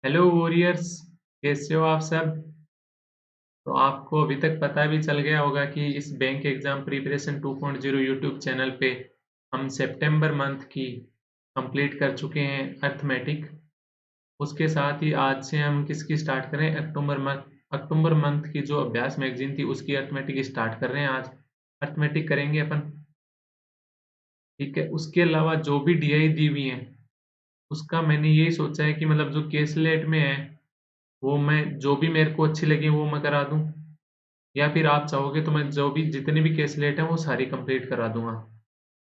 Hello warriors, कैसे हो आप सब। तो आपको अभी तक पता भी चल गया होगा कि इस bank exam preparation 2.0 YouTube channel पे हम सितंबर मंथ की कंप्लीट कर चुके हैं अर्थमेटिक। उसके साथ ही आज से हम किसकी स्टार्ट करें, अक्टूबर मंथ की जो अभ्यास मैगजीन थी उसकी अर्थमेटिक स्टार्ट कर रहे हैं। आज अर्थमेटिक करेंगे अपन। ठीक है, उसके अलावा जो भी डीआई दी हुई है उसका मैंने यही सोचा है कि मतलब जो केसलेट में है वो मैं जो भी मेरे को अच्छी लगी वो मैं करा दूं, या फिर आप चाहोगे तो मैं जो भी जितने भी केसलेट हैं वो सारी कंप्लीट करा दूंगा।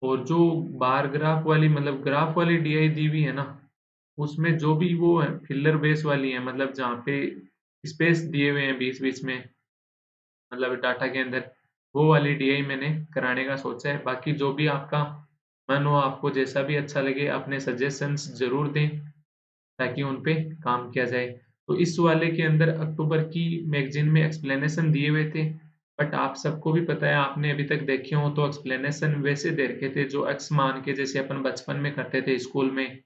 और जो बार ग्राफ वाली मतलब ग्राफ वाली डीआई दी हुई है ना, उसमें जो भी वो है फिलर बेस वाली है, मतलब जहाँ पे स्पेस दिए हुए हैं बीच बीच में, मतलब डाटा के अंदर, वो वाली डीआई मैंने कराने का सोचा है। बाकी जो भी आपका मन हो, आपको जैसा भी अच्छा लगे अपने सजेशंस जरूर दें ताकि उन पे काम किया जाए। तो इस वाले के अंदर अक्टूबर की मैगजीन में एक्सप्लेनेशन दिए हुए थे, बट आप सबको भी पता है, आपने अभी तक देखे हो तो एक्सप्लेनेशन वैसे दे रखे थे जो एक्स मान के, जैसे अपन बचपन में करते थे स्कूल में,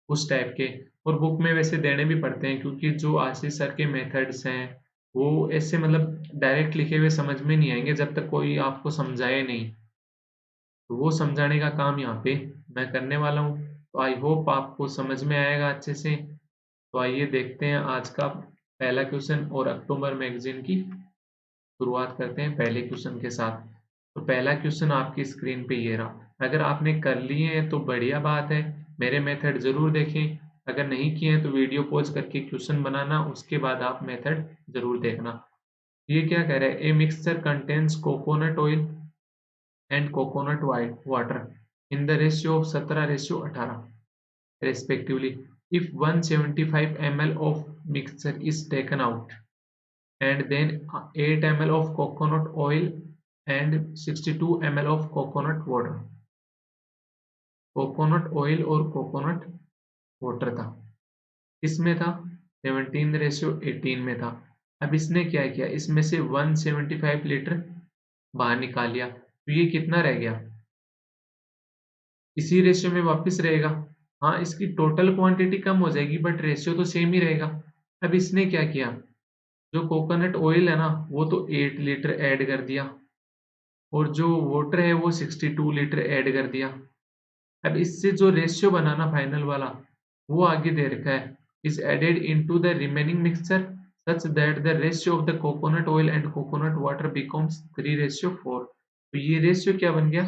उस टाइप के। और बुक में वैसे देने भी पड़ते हैं क्योंकि जो आशीष सर के मेथड्स हैं वो ऐसे मतलब डायरेक्ट लिखे हुए समझ में नहीं आएंगे जब तक कोई आपको समझाए नहीं। तो वो समझाने का काम यहाँ पे मैं करने वाला हूँ। तो आई होप आपको समझ में आएगा अच्छे से। तो आइए देखते हैं आज का पहला क्वेश्चन और अक्टूबर मैगजीन की शुरुआत करते हैं पहले क्वेश्चन के साथ। तो पहला क्वेश्चन आपकी स्क्रीन पे ये रहा। अगर आपने कर लिए हैं तो बढ़िया बात है, मेरे मेथड जरूर देखें। अगर नहीं किए हैं तो वीडियो पॉज करके क्वेश्चन बनाना, उसके बाद आप मेथड जरूर देखना। ये क्या कह रहा है, a mixture contains coconut oil and coconut water in the ratio of 17:18 respectively. If 175 ml of mixture is taken out and then 8 ml of coconut oil and 62 ml of coconut water, coconut oil और coconut water था, इसमें था 17:18 में था। अब इसने क्या किया, इसमें से 175 लीटर बाहर निकाल लिया, तो ये कितना रह गया, इसी रेशियो में वापस रहेगा। हाँ, इसकी टोटल क्वांटिटी कम हो जाएगी बट रेशियो तो सेम ही रहेगा। अब इसने क्या किया, जो कोकोनट ऑयल है ना वो तो 8 लीटर ऐड कर दिया और जो वाटर है वो 62 लीटर ऐड कर दिया। अब इससे जो रेशियो बना ना फाइनल वाला, वो आगे दे रखा है, is added into the remaining mixture such that the ratio of the coconut oil and coconut water becomes 3:4। तो ये रेशियो क्या बन गया,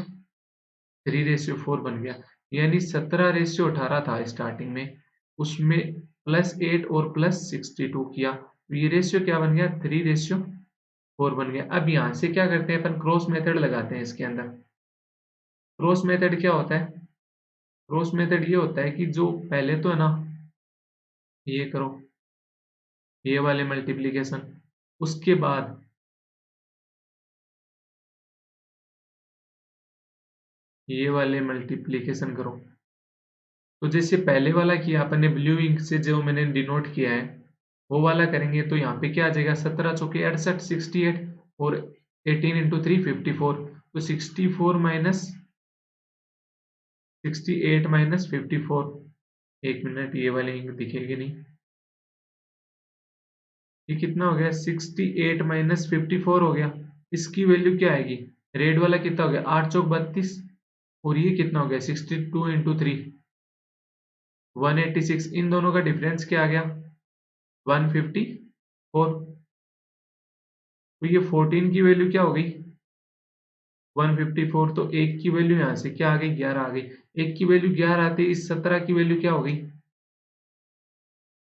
3:4 बन गया। यानी 17:18 था स्टार्टिंग में, उसमें +8 और +62 किया, तो ये रेशियो क्या बन गया, 3:4 बन गया। अब यहाँ से क्या करते हैं अपन, क्रॉस मेथड लगाते हैं इसके अंदर। क्रॉस मेथड क्या होता है, क्रॉस मेथड ये होता है कि जो पहले तो है ना, ये करो ये वाले मल्टीप्लीकेशन, उसके बाद ये वाले मल्टीप्लीकेशन करो। तो जैसे पहले वाला किया अपन ने ब्लू इंक से, जो मैंने डिनोट किया है वो वाला करेंगे, तो यहाँ पे क्या आ जाएगा, 17 चौके 68, 68 और 18 इंटू 3 54। तो 64 माइनस 68 माइनस 54, एक मिनट ये वाली इंक दिखेगी नहीं, ये कितना हो गया, 68 माइनस 54 हो गया। इसकी वैल्यू क्या आएगी, रेड वाला कितना हो गया, 8 चौक 32, और ये कितना हो गया, 62 इंटू 3 186। इन दोनों का डिफरेंस क्या आ गया, 154। तो ये 14 की वैल्यू क्या हो गई, 154। तो एक की वैल्यू यहाँ से क्या आ गई, 11 आ गई। एक की वैल्यू 11 आती है, इस 17 की वैल्यू क्या हो गई,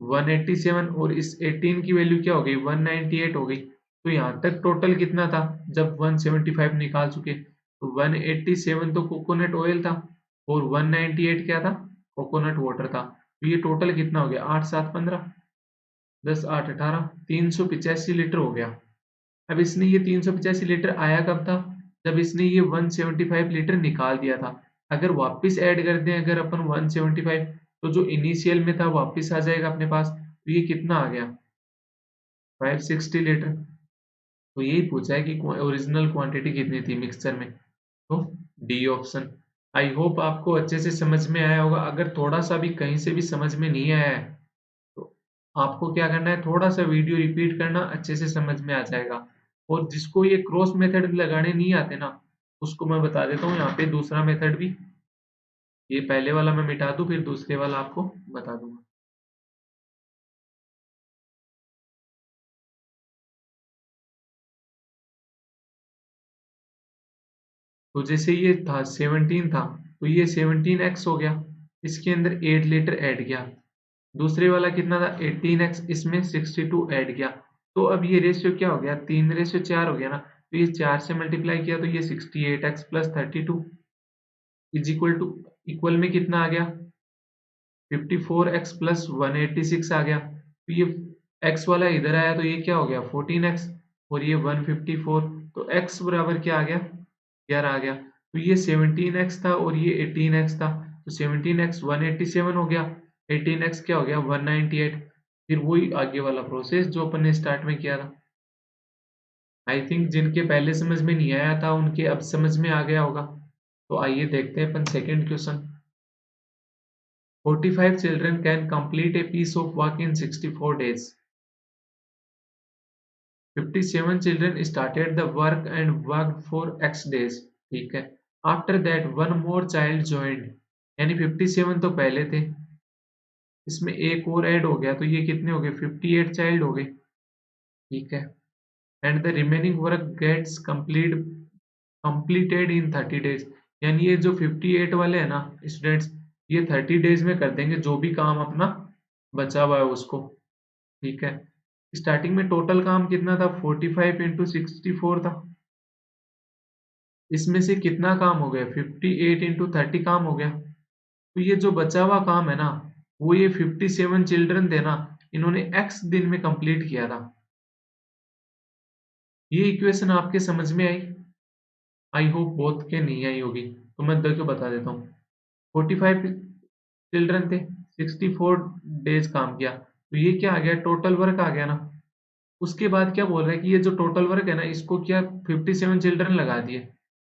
187, और इस 18 की वैल्यू क्या हो गई, 198 हो गई। तो यहाँ तक टोटल कितना था, जब 175 निकाल चुके, तो 187 तो कोकोनट ऑयल था और 198 क्या था, कोकोनट वाटर था। तो ये टोटल कितना हो गया, 8 7 15, 10 8 18, 385 लीटर हो गया। अब इसने ये 385 लीटर आया कब था, जब इसने ये 175 लीटर निकाल दिया था। अगर वापस ऐड कर दें अगर अपन 175, तो जो इनिशियल में था वापस आ जाएगा अपने पास। तो ये कितना आ गया, 560 लीटर। तो यही पूछा है कि ओरिजिनल क्वांटिटी कितनी थी मिक्सचर में, तो डी ऑप्शन। आई होप आपको अच्छे से समझ में आया होगा। अगर थोड़ा सा भी कहीं से भी समझ में नहीं आया है तो आपको क्या करना है, थोड़ा सा वीडियो रिपीट करना, अच्छे से समझ में आ जाएगा। और जिसको ये क्रॉस मेथड लगाने नहीं आते ना, उसको मैं बता देता हूँ यहाँ पे दूसरा मेथड भी। ये पहले वाला मैं मिटा दूं, फिर दूसरे वाला आपको बता दूंगा। तो जैसे ये था 17 था, तो ये 17x हो गया, इसके अंदर 8 लीटर ऐड किया। दूसरे वाला कितना था 18x, इसमें 62 ऐड किया। तो अब ये रेशियो क्या हो गया, 3:4 हो गया ना। तो ये 4 से मल्टीप्लाई किया तो ये 68x plus 32 is equal to, equal में कितना आ गया 54x प्लस 186 आ गया। तो ये x वाला इधर आया तो ये क्या हो गया 14x, और ये 154, तो x बराबर क्या आ गया 11 आ गया। तो ये 17x था और ये 18x था, तो 17x 187 हो गया, 18x क्या हो गया 198। फिर वही आगे वाला प्रोसेस जो अपन ने स्टार्ट में किया था। आई थिंक जिनके पहले समझ में नहीं आया था उनके अब समझ में आ गया होगा। तो आइए देखते हैं अपन second question. 45 children can complete a piece of work in 64 days. 57 children started the work and worked for X days. ठीक है। After that one more child joined. यानी 57 तो पहले थे, इसमें एक और ऐड हो गया तो ये कितने हो गए 58 चाइल्ड हो गए। ठीक है। And the remaining work gets completed in 30 days। यानी ये जो 58 वाले हैं ना स्टूडेंट्स, ये 30 डेज में कर देंगे जो भी काम अपना बचा हुआ है उसको। ठीक है। स्टार्टिंग में टोटल काम कितना था 45 इंटू 64 था, इसमें से कितना काम हो गया 58 इंटू 30 काम हो गया। तो ये जो बचा हुआ काम है ना, वो ये 57 चिल्ड्रन थे ना, इन्होंने x दिन में कंप्लीट किया था। ये इक्वेशन आपके समझ में आई? आई होप बोथ के नहीं आई होगी, तो मैं देखो बता देता हूँ। 45 चिल्ड्रन थे, 64 डेज काम किया, तो ये क्या आ गया टोटल वर्क आ गया ना। उसके बाद क्या बोल रहा है कि ये जो टोटल वर्क है ना, इसको क्या 57 चिल्ड्रन लगा दिए,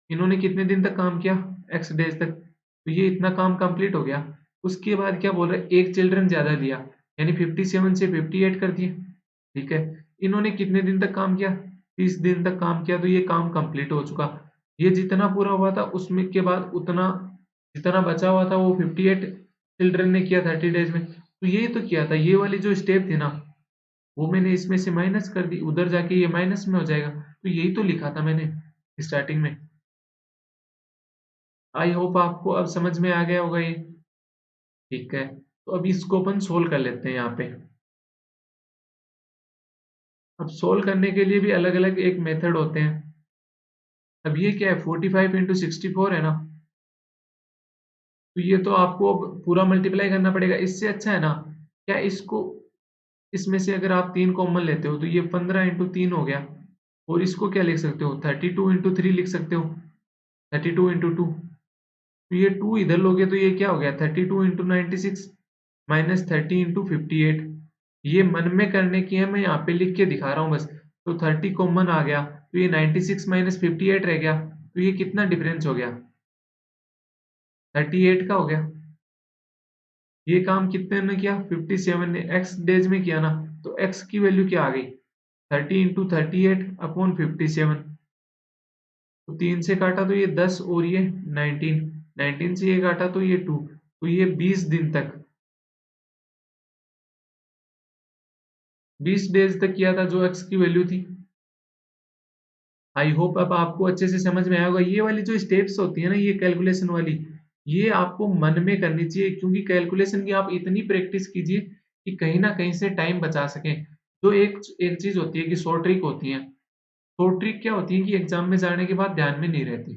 इन्होंने कितने दिन तक काम किया एक्स डेज तक, तो ये इतना काम कंप्लीट हो गया। उसके बाद क्या बोल रहा है एक चिल्ड्रन ज्यादा दिया, यानी 57 से 58 कर दिए। ठीक है। इन्होंने कितने दिन तक काम किया 30 दिन तक काम किया, तो ये काम कंप्लीट हो चुका। ये जितना पूरा हुआ था उसमें के बाद उतना जितना बचा हुआ था वो 58 चिल्ड्रन ने किया 30 डेज में। तो यही तो किया था, ये वाली जो स्टेप थी ना, वो मैंने इसमें से माइनस कर दी, उधर जाके ये माइनस में हो जाएगा। तो यही तो लिखा था मैंने स्टार्टिंग में। आई होप आपको अब समझ में आ गया होगा ये। ठीक है। तो अब इसको अपन सोल्व कर लेते हैं यहाँ पे। अब सोल्व करने के लिए भी अलग अलग एक मेथड होते हैं। अब ये क्या है 45 इंटू 64 है ना, तो ये तो आपको अब पूरा मल्टीप्लाई करना पड़ेगा। इससे अच्छा है ना, क्या इसको इसमें से अगर आप 3 कॉमन लेते हो तो ये 15 इंटू 3 हो गया। और इसको क्या लिख सकते हो 32 इंटू 3 लिख सकते हो, 32 इंटू 2। तो ये 2 इधर लोगे तो ये क्या हो गया 32 इंटू 96 माइनस 30 इंटू 58। ये मन में करने की है, मैं यहाँ पे लिख के दिखा रहा हूँ बस। तो 30 कॉमन आ गया तो ये 96 माइनस 58 रह गया, तो ये कितना डिफरेंस हो गया 38 का हो गया। ये काम कितने ने किया 57 ने x डेज में किया ना, तो x की वैल्यू क्या आ गई 30 इंटू 38 अपॉन 57। तो 3 से काटा तो ये 10 और ये 19, 19 से ये काटा तो ये 2, तो ये 20 दिन तक 20 डेज तक किया था जो x की वैल्यू थी। आई होप अब आपको अच्छे से समझ में आया होगा। ये वाली जो स्टेप्स होती है ना ये कैलकुलेशन वाली, ये आपको मन में करनी चाहिए, क्योंकि कैलकुलेशन की आप इतनी प्रैक्टिस कीजिए कि कहीं ना कहीं से टाइम बचा सकें। जो एक एक चीज होती है कि शॉर्ट ट्रिक होती है, शॉर्ट ट्रिक क्या होती है कि एग्जाम में जाने के बाद ध्यान में नहीं रहती।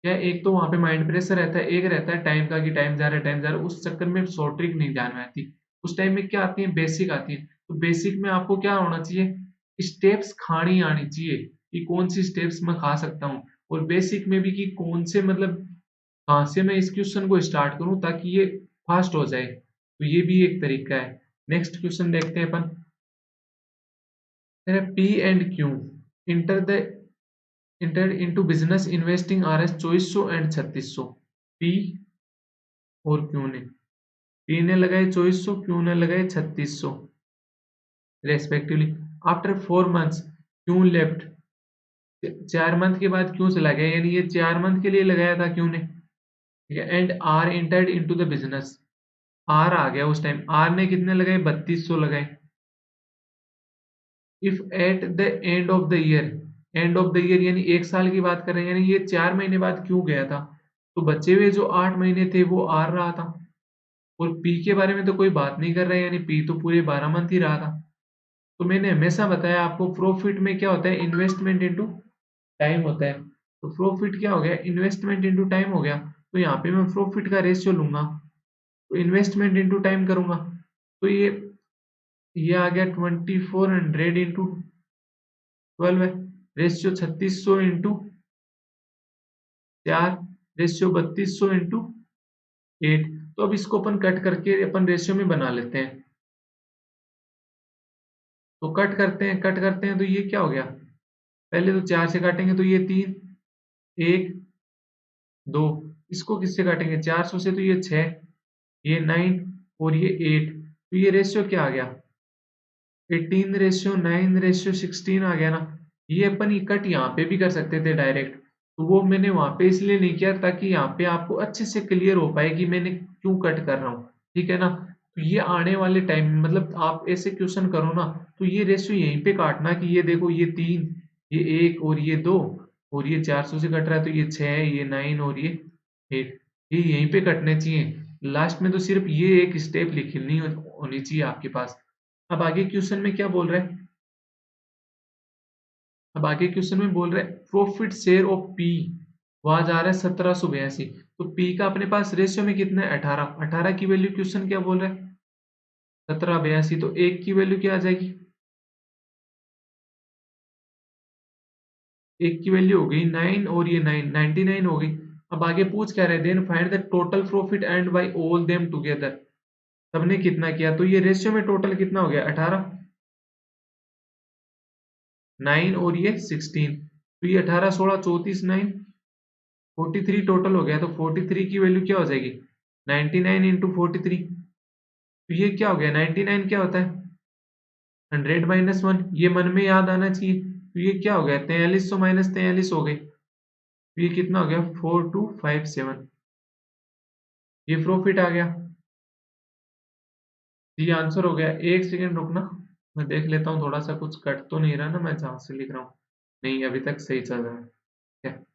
क्या एक तो वहां पे माइंड प्रेशर रहता है, एक रहता है टाइम का कि टाइम जा रहा है टाइम जा रहा है, उस चक्कर में शॉर्ट ट्रिक नहीं ध्यान में आती। उस टाइम में क्या आती है बेसिक आती है। तो बेसिक में आपको क्या होना चाहिए स्टेप्स खानी आनी चाहिए कि कौन सी स्टेप्स मैं खा सकता हूँ, और बेसिक में भी कि कौन से मतलब कहाँ से मैं इस क्वेश्चन को स्टार्ट करूँ ताकि ये फास्ट हो जाए। तो ये भी एक तरीका है। नेक्स्ट क्वेश्चन देखते हैं अपन। P and Q enter the enter into business investing RS 2400 and 3600। P और क्यू ने P ने लगाए 2400, Q ने लगाए 3600 respectively. After 4 months Q left, 4 month के बाद Q चला गया, यानी ये 4 मंथ के लिए लगाया था Q ने, ठीक है। And R entered into the business, R आ गया उस टाइम, R ने कितने लगाए, 3200 लगाए। If at the end of the year, end of the year यानी 1 साल की बात कर रहे हैं, यानी ये 4 महीने बाद क्यों गया था, तो बचे हुए जो 8 महीने थे वो आर रहा था। और पी के बारे में तो कोई बात नहीं कर रहा है, यानी पी तो पूरे 12 मंथ ही रहा था। तो मैंने हमेशा बताया आपको, प्रॉफिट में क्या होता है, इन्वेस्टमेंट इनटू टाइम होता है। तो प्रॉफिट क्या हो गया, इन्वेस्टमेंट इनटू टाइम हो गया। तो यहाँ पे मैं प्रॉफिट का रेशियो लूंगा, तो इन्वेस्टमेंट इनटू टाइम करूंगा, तो ये आ गया 2400 इंटू 12 है, रेशियो 3600 इंटू 4, रेशियो 3200 इंटू 8। तो अब इसको अपन कट करके अपन रेशियो में बना लेते हैं। तो कट करते हैं तो ये क्या हो गया, पहले तो 4 से काटेंगे तो ये 3, 1, 2, इसको किससे काटेंगे, 400 से, तो ये 6, ये 9 और ये 8। तो ये रेशियो क्या आ गया, 18 रेशियो 9 रेशियो 16 आ गया ना। ये अपन कट यहाँ पे भी कर सकते थे डायरेक्ट, तो वो मैंने वहां पे इसलिए नहीं किया ताकि यहाँ पे आपको अच्छे से क्लियर हो पाए कि मैंने क्यों कट कर रहा हूँ, ठीक है ना। तो ये आने वाले टाइम में, मतलब आप ऐसे क्वेश्चन करो ना, तो ये रेशियो यहीं पे काटना कि ये देखो ये 3, ये 1 और ये 2, और ये 400 से कट रहा है तो ये 6, ये 9 और ये 8, ये यहीं पे कटने चाहिए। लास्ट में तो सिर्फ ये एक स्टेप लिखनी होनी चाहिए आपके पास। अब आगे क्वेश्चन में क्या बोल रहा है, अब आगे क्वेश्चन में बोल रहा है प्रॉफिट शेयर ऑफ पी, वहां जा रहा है 1782, तो पी का अपने पास रेशियो में कितना है, 18, 18 की वैल्यू क्वेश्चन क्या बोल रहा है, 1782, तो एक की वैल्यू क्या आ जाएगी, एक की वैल्यू हो गई 9 और ये 9, 99 हो गई। अब आगे पूछ क्या रहे, then find the total profit and by all them together, सबने कितना किया, तो ये रेशियो में टोटल कितना हो गया, 18, 9 और ये 16, तो ये 18, 16, 34, 9, 43 टोटल हो गया। तो 43 की वैल्यू क्या हो जाएगी, 99 इंटू 43, तो ये क्या हो गया, 99 क्या होता है, 100 - 1, ये मन में याद आना चाहिए। तो ये क्या हो गया, 4300 माइनस 43 हो गई, तो ये कितना हो गया, 4257, ये प्रॉफिट आ गया। ये आंसर हो गया। एक सेकेंड रुकना, मैं देख लेता हूँ थोड़ा सा कुछ कट तो नहीं रहा ना, मैं जहां से लिख रहा हूँ, नहीं अभी तक सही चल रहा है, ठीक है।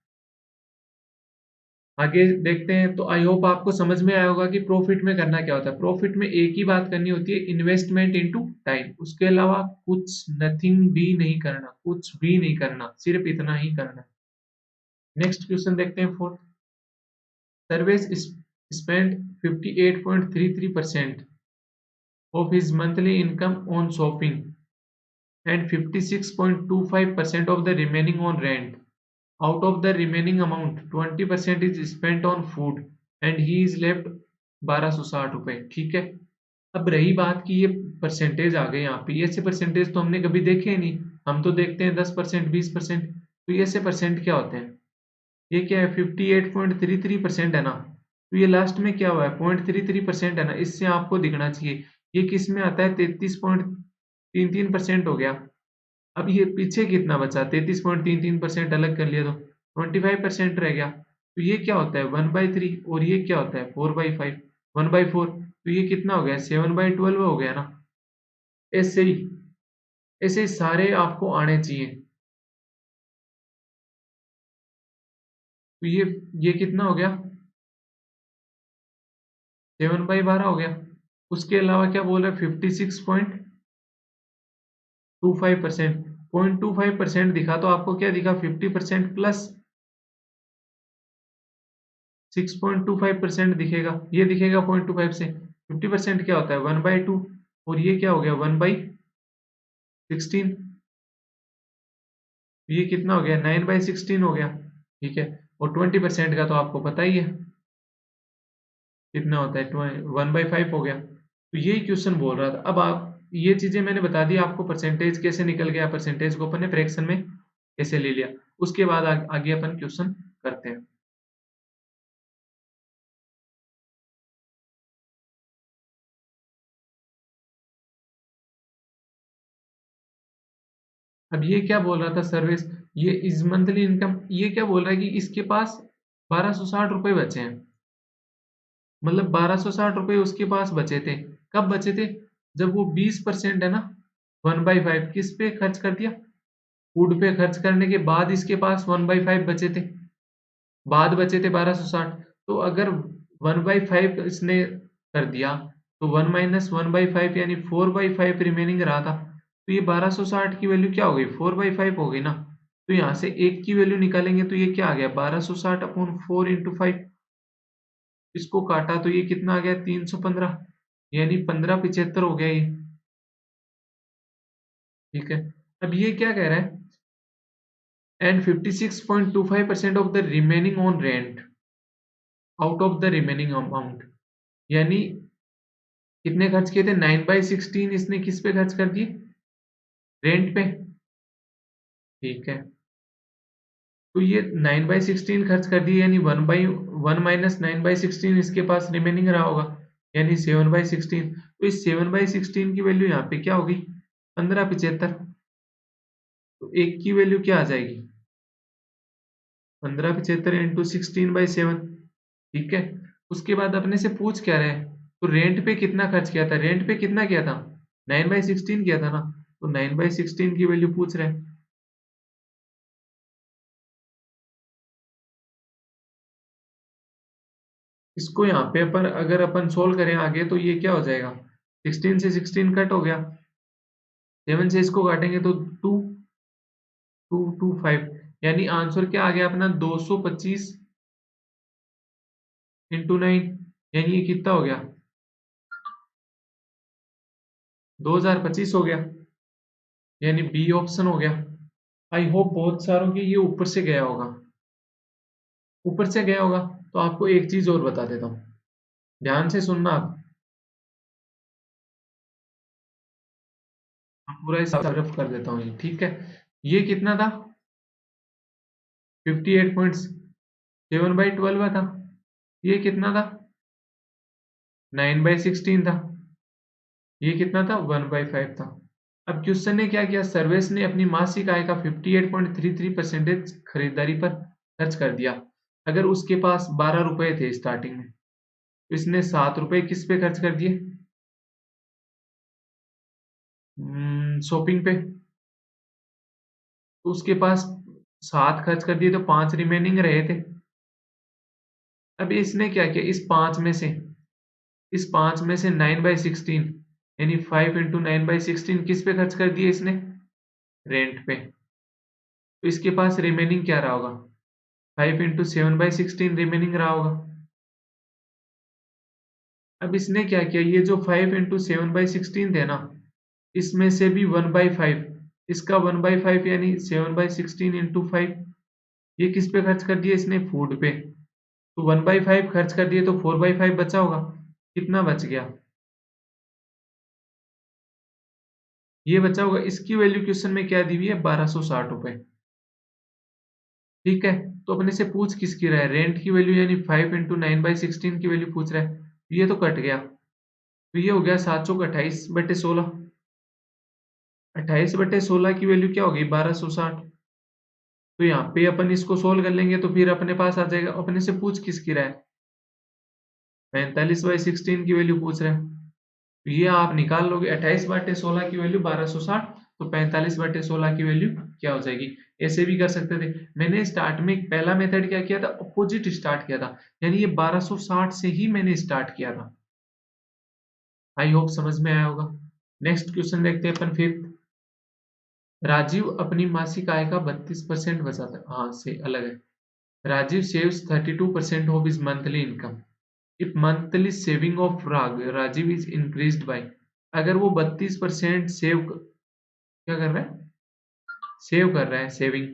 आगे देखते हैं। तो आई होप आपको समझ में आया होगा कि प्रॉफिट में करना क्या होता है। प्रॉफिट में एक ही बात करनी होती है, इन्वेस्टमेंट इनटू टाइम, उसके अलावा कुछ नथिंग भी नहीं करना, कुछ भी नहीं करना, सिर्फ इतना ही करना है। नेक्स्ट क्वेश्चन देखते हैं, fourth. Sarvesh spend 58.33% of his monthly income on shopping and 56.25% of the remaining on rent. Out of the remaining amount 20% is spent on food and he is left 1260 रुपए, ठीक है। अब रही बात की ये परसेंटेज आ गए यहाँ पे, ये ऐसे परसेंटेज तो हमने कभी देखे ही नहीं, हम तो देखते हैं 10%, 20%, तो ये ऐसे परसेंट क्या होते हैं, ये क्या है, 58.33% है ना, तो ये लास्ट में क्या हुआ है, 0.33% है ना, इससे आपको दिखना चाहिए ये किस में आता है, 33.33% हो गया। अब ये पीछे कितना बचा, 33.33% अलग कर लिया तो 25% रह गया, तो ये क्या होता है, 1/3, और ये क्या होता है, 4/5, 1/4, तो ये कितना हो गया, 7/12 हो गया ना। ऐसे ही ऐसे ही सारे आपको आने चाहिए। तो ये कितना हो गया, 7/12 हो गया। उसके अलावा क्या बोल रहा है, 56.25%, 0.25% दिखा, तो आपको क्या दिखा, 50% प्लस 6.25% दिखेगा, ये दिखेगा 0.25 से। 50% क्या होता है, 1/2, और ये क्या हो गया, 1/16, ये कितना हो गया, 9/16 हो गया, ठीक है। और 20% का तो आपको पता ही है कितना होता है, 1/5 हो गया। तो यही क्वेश्चन बोल रहा था। अब आप ये चीजें मैंने बता दी आपको, परसेंटेज कैसे निकल गया, परसेंटेज को अपन ने फ्रैक्शन में कैसे ले लिया, उसके बाद आगे अपन क्वेश्चन करते हैं। अब ये क्या बोल रहा था सर्विस, ये इज मंथली इनकम, ये क्या बोल रहा है कि इसके पास 1260 रुपए बचे हैं, मतलब 1260 रुपए उसके पास बचे थे। कब बचे थे? जब वो 20% है ना, 1/5 किस पे खर्च कर दिया, फूड पे खर्च करने के बाद इसके पास 1/5 बचे थे, बाद बचे थे 1260। तो अगर 1/5 इसने कर दिया, तो 1 माइनस 1/5 यानी 4/5 रिमेनिंग रहा था। तो ये 1260 की वैल्यू क्या हो गई, 4/5 हो गई ना। तो यहाँ से एक की वैल्यू निकालेंगे तो ये क्या आ गया, 1260 अपॉन 4 इंटू 5। इसको काटा तो ये कितना आ गया, 315, यानी 1575 हो गया ये। ठीक है। अब ये क्या कह रहा है, and 56.25% of the remaining on rent out of the remaining amount, यानी कितने खर्च किए थे, 9/16 इसने किस पे खर्च कर दिए, रेंट पे। ठीक है। तो ये 9/16 खर्च कर दिए, यानी 1 माइनस 9/16 इसके पास रिमेनिंग रहा होगा, यानी 7/16। तो इस 7/16 की वैल्यू यहाँ पे क्या होगी, 1575। तो एक की वैल्यू क्या आ जाएगी, 1575 इंटू 16/7। ठीक है। उसके बाद अपने से पूछ क्या रहे हैं, तो रेंट पे कितना खर्च किया था, रेंट पे कितना किया था, 9/16 किया था ना। तो 9/16 की वैल्यू पूछ रहे हैं। इसको यहाँ पे अपन अगर अपन सोल्व करें आगे, तो ये क्या हो जाएगा, 16 से 16 कट हो गया, 7 से इसको काटेंगे तो 2 यानी आंसर क्या आ गया अपना, 225 इंटू 9, यानी ये कितना हो गया, 2025 हो गया, यानी बी ऑप्शन हो गया। आई होप बहुत सारों के ये ऊपर से गया होगा, ऊपर से गया होगा। तो आपको एक चीज और बता देता हूँ, ध्यान से सुनना आप। पूरा हिसाब रफ कर देता हूँ ये, ठीक है। ये कितना था, 58.7/12 था। ये कितना था, 9/16 था। ये कितना था, 1/5 था। अब क्वेश्चन ने क्या किया, सर्वेश ने अपनी मासिक आय का 58.33% खरीदारी पर खर्च कर दिया। अगर उसके पास 12 रुपए थे स्टार्टिंग में, तो इसने 7 रुपए किस पे खर्च कर दिए, शॉपिंग पे। तो उसके पास 7 खर्च कर दिए, तो 5 रिमेनिंग रहे थे। अब इसने क्या किया, इस पांच में से 9/16 यानी 5 इंटू 9/16 किस पे खर्च कर दिए इसने, रेंट पे। तो इसके पास रिमेनिंग क्या रहा होगा, 5 इंटू 7/16 रिमेनिंग रहा होगा। अब इसने क्या किया, ये जो 5 इंटू 7/16 थे ना, इसमें से भी 1/5, इसका 1/5 यानी 7/16 इंटू 5, ये किस पे खर्च कर दिया इसने, फूड पे। तो 1/5 खर्च कर दिए, तो 4/5 बचा होगा। कितना बच गया, ये बचा होगा। इसकी वैल्यू क्वेश्चन में क्या दी हुई है, 1260 रुपए। ठीक है। तो अपने से पूछ किसकी रहा है, रेंट की वैल्यू, यानी 5 इंटू 9/16 की वैल्यू पूछ रहा है। ये तो कट गया, तो ये हो गया 7 चौक 28/16। 28/16 की वैल्यू क्या होगी, 1260। तो यहाँ पे अपन इसको सोल्व कर लेंगे, तो फिर अपने पास आ जाएगा। अपने से पूछ किसकी रहा है, 45/16 की वैल्यू पूछ रहा है। तो ये आप निकाल लोगे, 28/16 की वैल्यू 1260, तो 45/16 की वैल्यू क्या हो जाएगी। ऐसे भी कर सकते थे। मैंने स्टार्ट में पहला मेथड क्या किया था, अपोजिट स्टार्ट किया था, यानी ये 1260 से ही मैंने स्टार्ट किया था। आई होप समझ में आया होगा। नेक्स्ट क्वेश्चन देखते हैं अपन फिफ्थ। राजीव अपनी मासिक आय का 32% बचाता है, हाँ से अलग है। Rajiv saves 32% of his monthly income if monthly saving of Rajiv is increased by. अगर वो 32% क्या कर रहा है, सेव कर रहा है, सेविंग,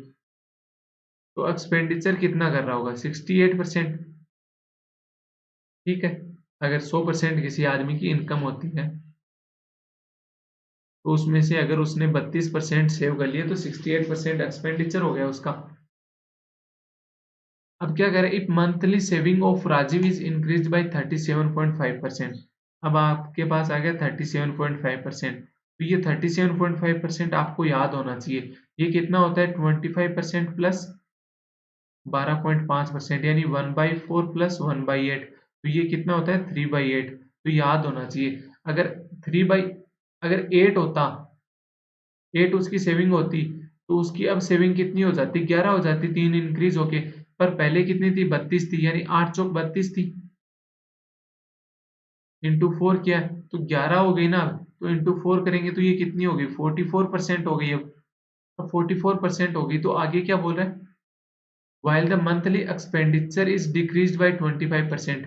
तो एक्सपेंडिचर कितना कर रहा होगा, 68%। ठीक है। अगर 100% किसी आदमी की इनकम होती है, तो उसमें से अगर उसने 32% सेव कर लिए, तो 68% एक्सपेंडिचर हो गया उसका। अब क्या करें, if monthly saving of Rajiv is increase by 37.5%। अब आपके पास आ गया 37.5%। तो ये 37.5% आपको याद होना चाहिए। ये कितना होता है 25% प्लस 12.5% यानी 1/4 प्लस 1/8, तो ये कितना होता है 3/8। तो याद होना चाहिए अगर 8 होता, 8 उसकी सेविंग होती, तो उसकी अब सेविंग कितनी हो जाती, 11 हो जाती, 3 इंक्रीज होके। पर पहले कितनी थी, 32 थी, यानी 8 चौक 32 थी, इंटू 4 किया तो 11 हो गई ना। तो इंटू 4 करेंगे तो ये कितनी होगी, 44% हो गई। अब 44% होगी तो आगे क्या बोल रहा है, while the monthly expenditure is decreased by 25%,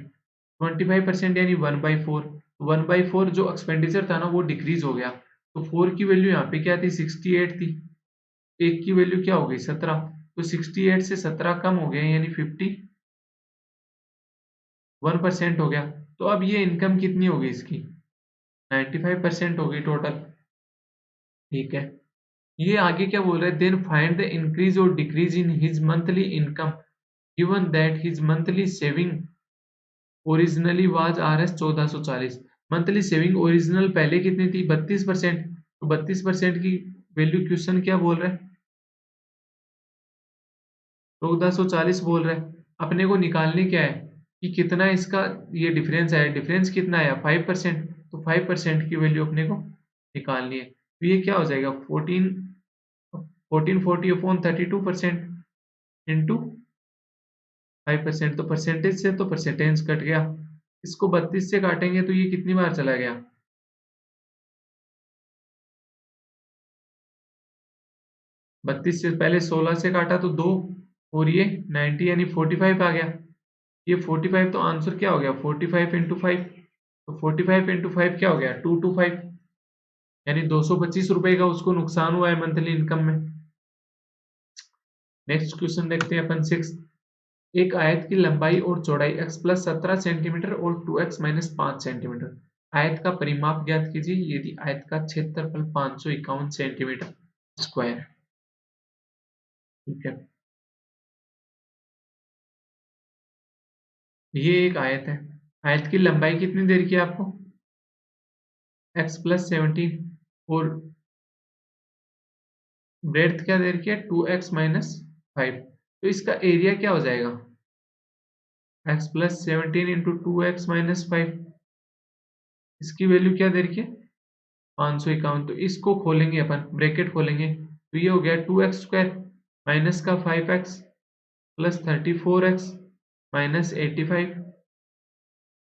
25% यानी 1/4, 1/4 जो एक्सपेंडिचर था ना वो डिक्रीज हो गया। तो 4 की वैल्यू यहाँ पे क्या थी, 68 थी, 1 की वैल्यू क्या हो गई, 17। तो 68 से 17 कम हो गया यानी 51% हो गया। तो अब ये इनकम कितनी होगी इसकी, 95% होगी टोटल। ठीक है, ये आगे क्या बोल रहा है, देन फाइंड द इंक्रीज और decrease in his monthly income given that his monthly saving originally was RS 1440। Monthly saving original पहले कितनी थी, 32%। तो 32% की वैल्यू क्वेश्चन क्या बोल रहा है, 1440 बोल रहा है। अपने को निकालने क्या है कि कितना इसका ये डिफरेंस है, डिफरेंस कितना है 5%। तो 5% की वैल्यू अपने को निकालनी है। तो ये क्या हो जाएगा 1440 अपॉन 32% इंटू 5%। तो परसेंटेज से तो परसेंटेज कट गया, इसको 32 से काटेंगे तो ये कितनी बार चला गया, 32 से पहले 16 से काटा तो 2, और ये 90 यानी 45 आ गया। ये 45 तो आंसर क्या हो गया 45 इंटू 5। तो 45 इंटू 5 क्या हो गया 225, यानी 225 रुपए का उसको नुकसान हुआ है मंथली इनकम में। नेक्स्ट क्वेश्चन देखते हैं अपन 6। एक आयत की लंबाई और चौड़ाई x प्लस 17 सेंटीमीटर और 2x माइनस 5 सेंटीमीटर। आयत का परिमाप ज्ञात कीजिए यदि आयत का क्षेत्रफल 551 सेंटीमीटर स्क्वायर है। ठीक है, ये एक आयत है, आयत की लंबाई कितनी देर की है आपको, x प्लस 17, और ब्रेड्थ क्या देर की है 2x माइनस 5। तो इसका एरिया क्या हो जाएगा, x plus 17 into 2x minus 5। इसकी वैल्यू क्या दे रखी है 551। तो इसको खोलेंगे अपन, ब्रैकेट खोलेंगे तो ये हो गया 2x स्क्वायर माइनस का 5x plus 34x minus 85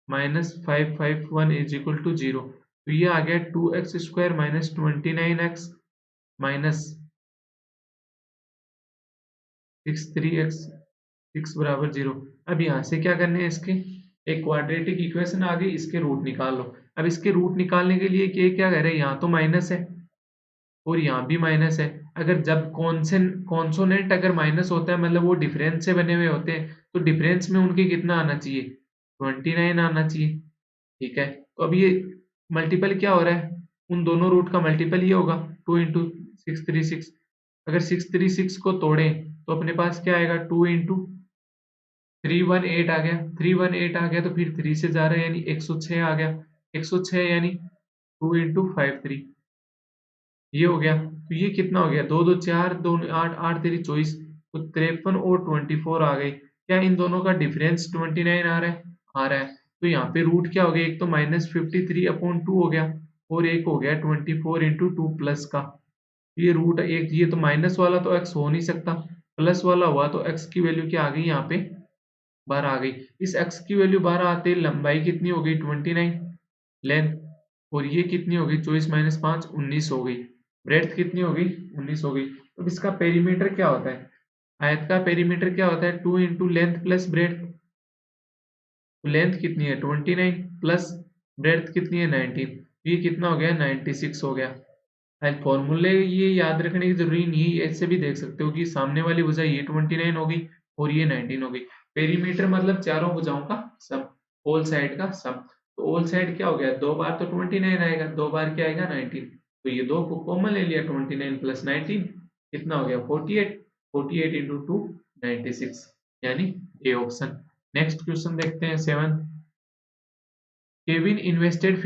minus 551 is equal to 0। तो ये आ गया 2x square minus 29x minus 63x 6 बराबर 0। अब यहाँ से क्या करने हैं, इसके एक क्वाड्रेटिक इक्वेशन आ गई, इसके रूट निकाल लो। अब इसके रूट निकालने के लिए ये क्या कह रहे हैं, यहाँ तो माइनस है और यहाँ भी माइनस है। अगर जब कॉन्सोनेंट अगर माइनस होता है मतलब वो डिफरेंस से बने हुए होते हैं, तो डिफरेंस में उनके कितना आना चाहिए 29 आना चाहिए। ठीक है, तो अब ये मल्टीपल क्या हो रहा है, उन दोनों रूट का मल्टीपल ये होगा 2 इंटू 636। अगर 636 को तोड़ें तो अपने पास क्या आएगा 2 इंटू 318 आ गया, 318 आ गया तो फिर 3 से जा रहा है यानी 106 आ गया, 106 यानी 2 इंटू 53 ये हो गया। तो ये कितना हो गया 2 2 4 2 8 8 3 24, तो 53 और 24 आ गई। क्या इन दोनों का डिफरेंस 29 आ रहा है, आ रहा है। तो यहाँ पे रूट क्या हो गया, एक तो -53/2 हो गया और एक हो गया 24 इंटू 2 प्लस का। ये रूट एक, ये तो माइनस वाला तो x हो नहीं सकता, प्लस वाला हुआ तो x की वैल्यू क्या आ गई यहाँ पे 12 आ गई। इस x की वैल्यू 12 आते लंबाई कितनी हो गई 29 लेंथ, और ये कितनी हो गई 24 माइनस 5 19 हो गई। ब्रेड्थ कितनी हो गई 19 हो गई। तो इसका पेरीमीटर क्या होता है, आयत का पेरीमीटर क्या होता है 2 इंटू लेंथ प्लस ब्रेड्थ। तो लेंथ कितनी है 29 प्लस ब्रेड्थ कितनी है 19, ये कितना हो गया 96 हो गया। फॉर्मूले ये याद रखने की जरूरी नहीं है, ऐसे भी देख सकते हो कि सामने वाली भुजा ये 29 हो गई और ये 19 हो गई। पेरीमीटर मतलब चारों भुजाओं का सम, होल साइड का सम। तो होल साइड क्या हो गया, दो बार तो 29 आएगा, दो बार क्या आएगा 19। तो ये दो को कॉमन ले लिया 29 प्लस 19 कितना हो गया 48, 48 इंटू 2 96 यानी ए ऑप्शन। नेक्स्ट क्वेश्चन देखते हैं 7। Kevin invested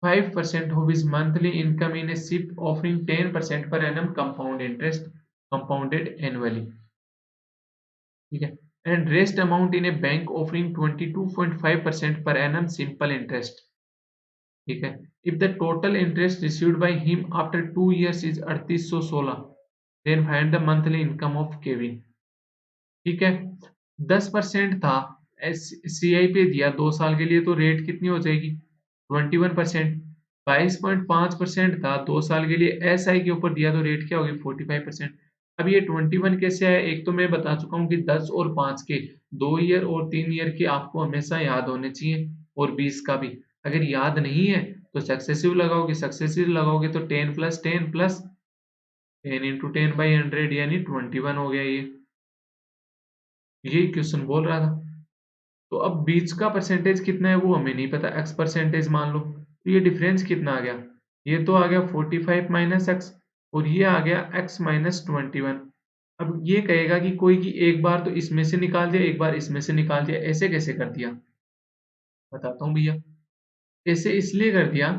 5% of his monthly income in a SIP offering 10% per annum compound interest compounded annually. ठीक है, and rest amount in a bank offering 22.5% per annum simple interest. ठीक है, if the total interest received by him after 2 years is 3816, then find the monthly income of Kevin. ठीक है, 10% था CI पे दिया 2 साल के लिए, तो रेट कितनी हो जाएगी 21%। 22.5% था 2 साल के लिए एसआई के ऊपर दिया, तो रेट क्या होगी 45%। अब ये 21 कैसे आया, एक तो मैं बता चुका हूँ कि 10 और 5 के 2 ईयर और 3 ईयर के आपको हमेशा याद होने चाहिए, और 20 का भी। अगर याद नहीं है तो सक्सेसिव लगाओगे, सक्सेसिव लगाओगे तो 10 प्लस 10 प्लस 10 इंटू 10 बाई 100 यानी 21 हो गया। ये क्वेश्चन बोल रहा था। तो अब बीच का परसेंटेज कितना है वो हमें नहीं पता, एक्स परसेंटेज मान लो, तो ये डिफरेंस कितना आ गया, ये तो आ गया 45 माइनस एक्स, और ये आ गया एक्स माइनस 21। अब ये कहेगा कि कोई की एक बार तो इसमें से निकाल दिया, एक बार इसमें से निकाल दिया, ऐसे कैसे कर दिया, बताता हूँ भैया। ऐसे इसलिए कर दिया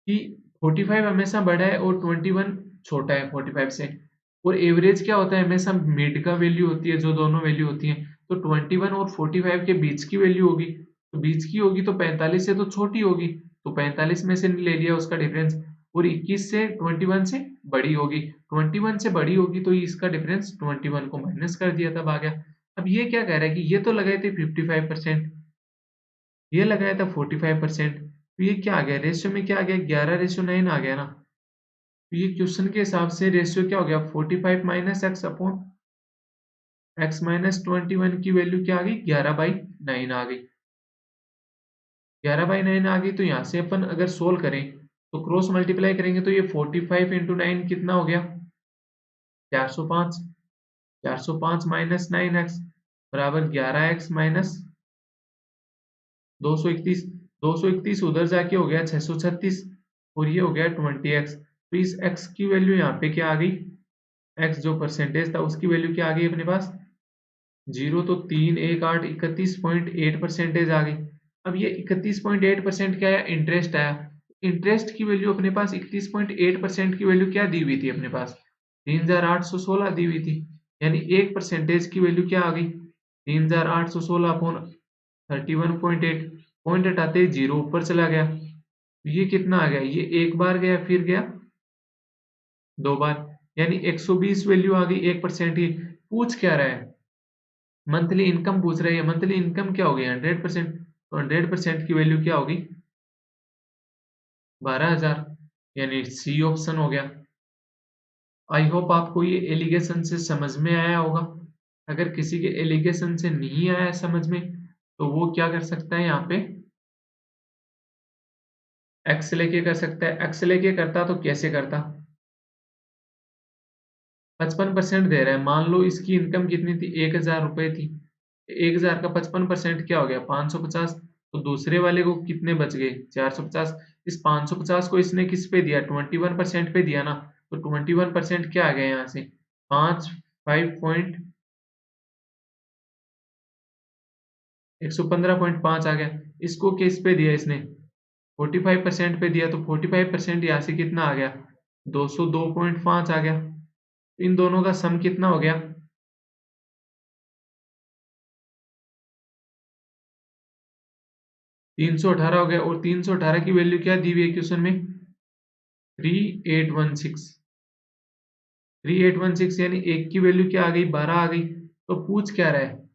कि 45 हमेशा बड़ा है और 21 छोटा है 45 से, और एवरेज क्या होता है, हमेशा मिड का वैल्यू होती है, जो दोनों वैल्यू होती है, तो 21 और 45 के बीच की वैल्यू होगी, तो बीच की होगी तो 45 से तो छोटी होगी, तो 45 में से ले लिया उसका डिफरेंस, और 21 से 21 से बड़ी होगी, 21 से बड़ी होगी तो इसका डिफरेंस 21 को माइनस कर दिया, तब आ गया। अब ये क्या कह रहा है कि ये तो लगाए थे 55%, ये लगाया था 45%, तो ये क्या आ गया, रेशियो में क्या आ गया, 11:9 आ गया ना। तो ये क्वेश्चन के हिसाब से रेशियो क्या हो गया, 45 minus x upon x minus 21 की वैल्यू क्या आ गई, 11/9 आ गई। 11/9 आ गई, तो यहाँ से अपन अगर सोल्व करें तो क्रॉस मल्टीप्लाई करेंगे, तो ये 45 इंटू 9 कितना हो गया, 405। 405 माइनस 9x बराबर 11x माइनस 231। 231 उधर जाके हो गया 636, और ये हो गया 20x। तो इस x की वैल्यू यहाँ पे क्या आ गई, x जो परसेंटेज था उसकी वैल्यू क्या आ गई अपने पास, 0, तो 318 31.8% आ गई। अब ये 31.8% क्या है, इंटरेस्ट आया। इंटरेस्ट की वैल्यू अपने पास 31.8% की वैल्यू क्या दी हुई थी अपने पास, 3816 दी हुई थी, यानी 1% की वैल्यू क्या आ गई, 3816 अपॉन 31.8, पॉइंट हटाते ही 0 ऊपर चला गया, ये कितना आ गया, ये एक बार गया फिर गया 2 बार, यानी 120 वैल्यू आ गई 1% की। पूछ क्या रहा है, मंथली इनकम पूछ रही है, मंथली इनकम क्या होगी 100%, तो 100% की वैल्यू क्या होगी 12,000, यानी सी ऑप्शन हो गया। आई होप आपको ये एलिगेशन से समझ में आया होगा। अगर किसी के एलिगेशन से नहीं आया समझ में, तो वो क्या कर सकता है, यहाँ पे एक्स लेके कर सकता है। एक्स लेके करता तो कैसे करता, 55% दे रहा है, मान लो इसकी इनकम कितनी थी, 1,000 रुपए थी, 1,000 का 55% क्या हो गया 550, तो दूसरे वाले को कितने बच गए 450। इस 550 को इसने किस पे दिया, 21% पे दिया ना, तो 21% क्या आ गया यहाँ से, 115.5 आ गया। इसको किस पे दिया इसने, 45% पे दिया, तो 45% यहाँ से कितना आ गया, 202.5 आ गया। इन दोनों का सम कितना हो गया, 318 हो गया, और 318 की वैल्यू क्या दी हुई है क्वेश्चन में, 3816। 3816 यानी एक की वैल्यू क्या आ गई 12 आ गई। तो पूछ क्या रहा है,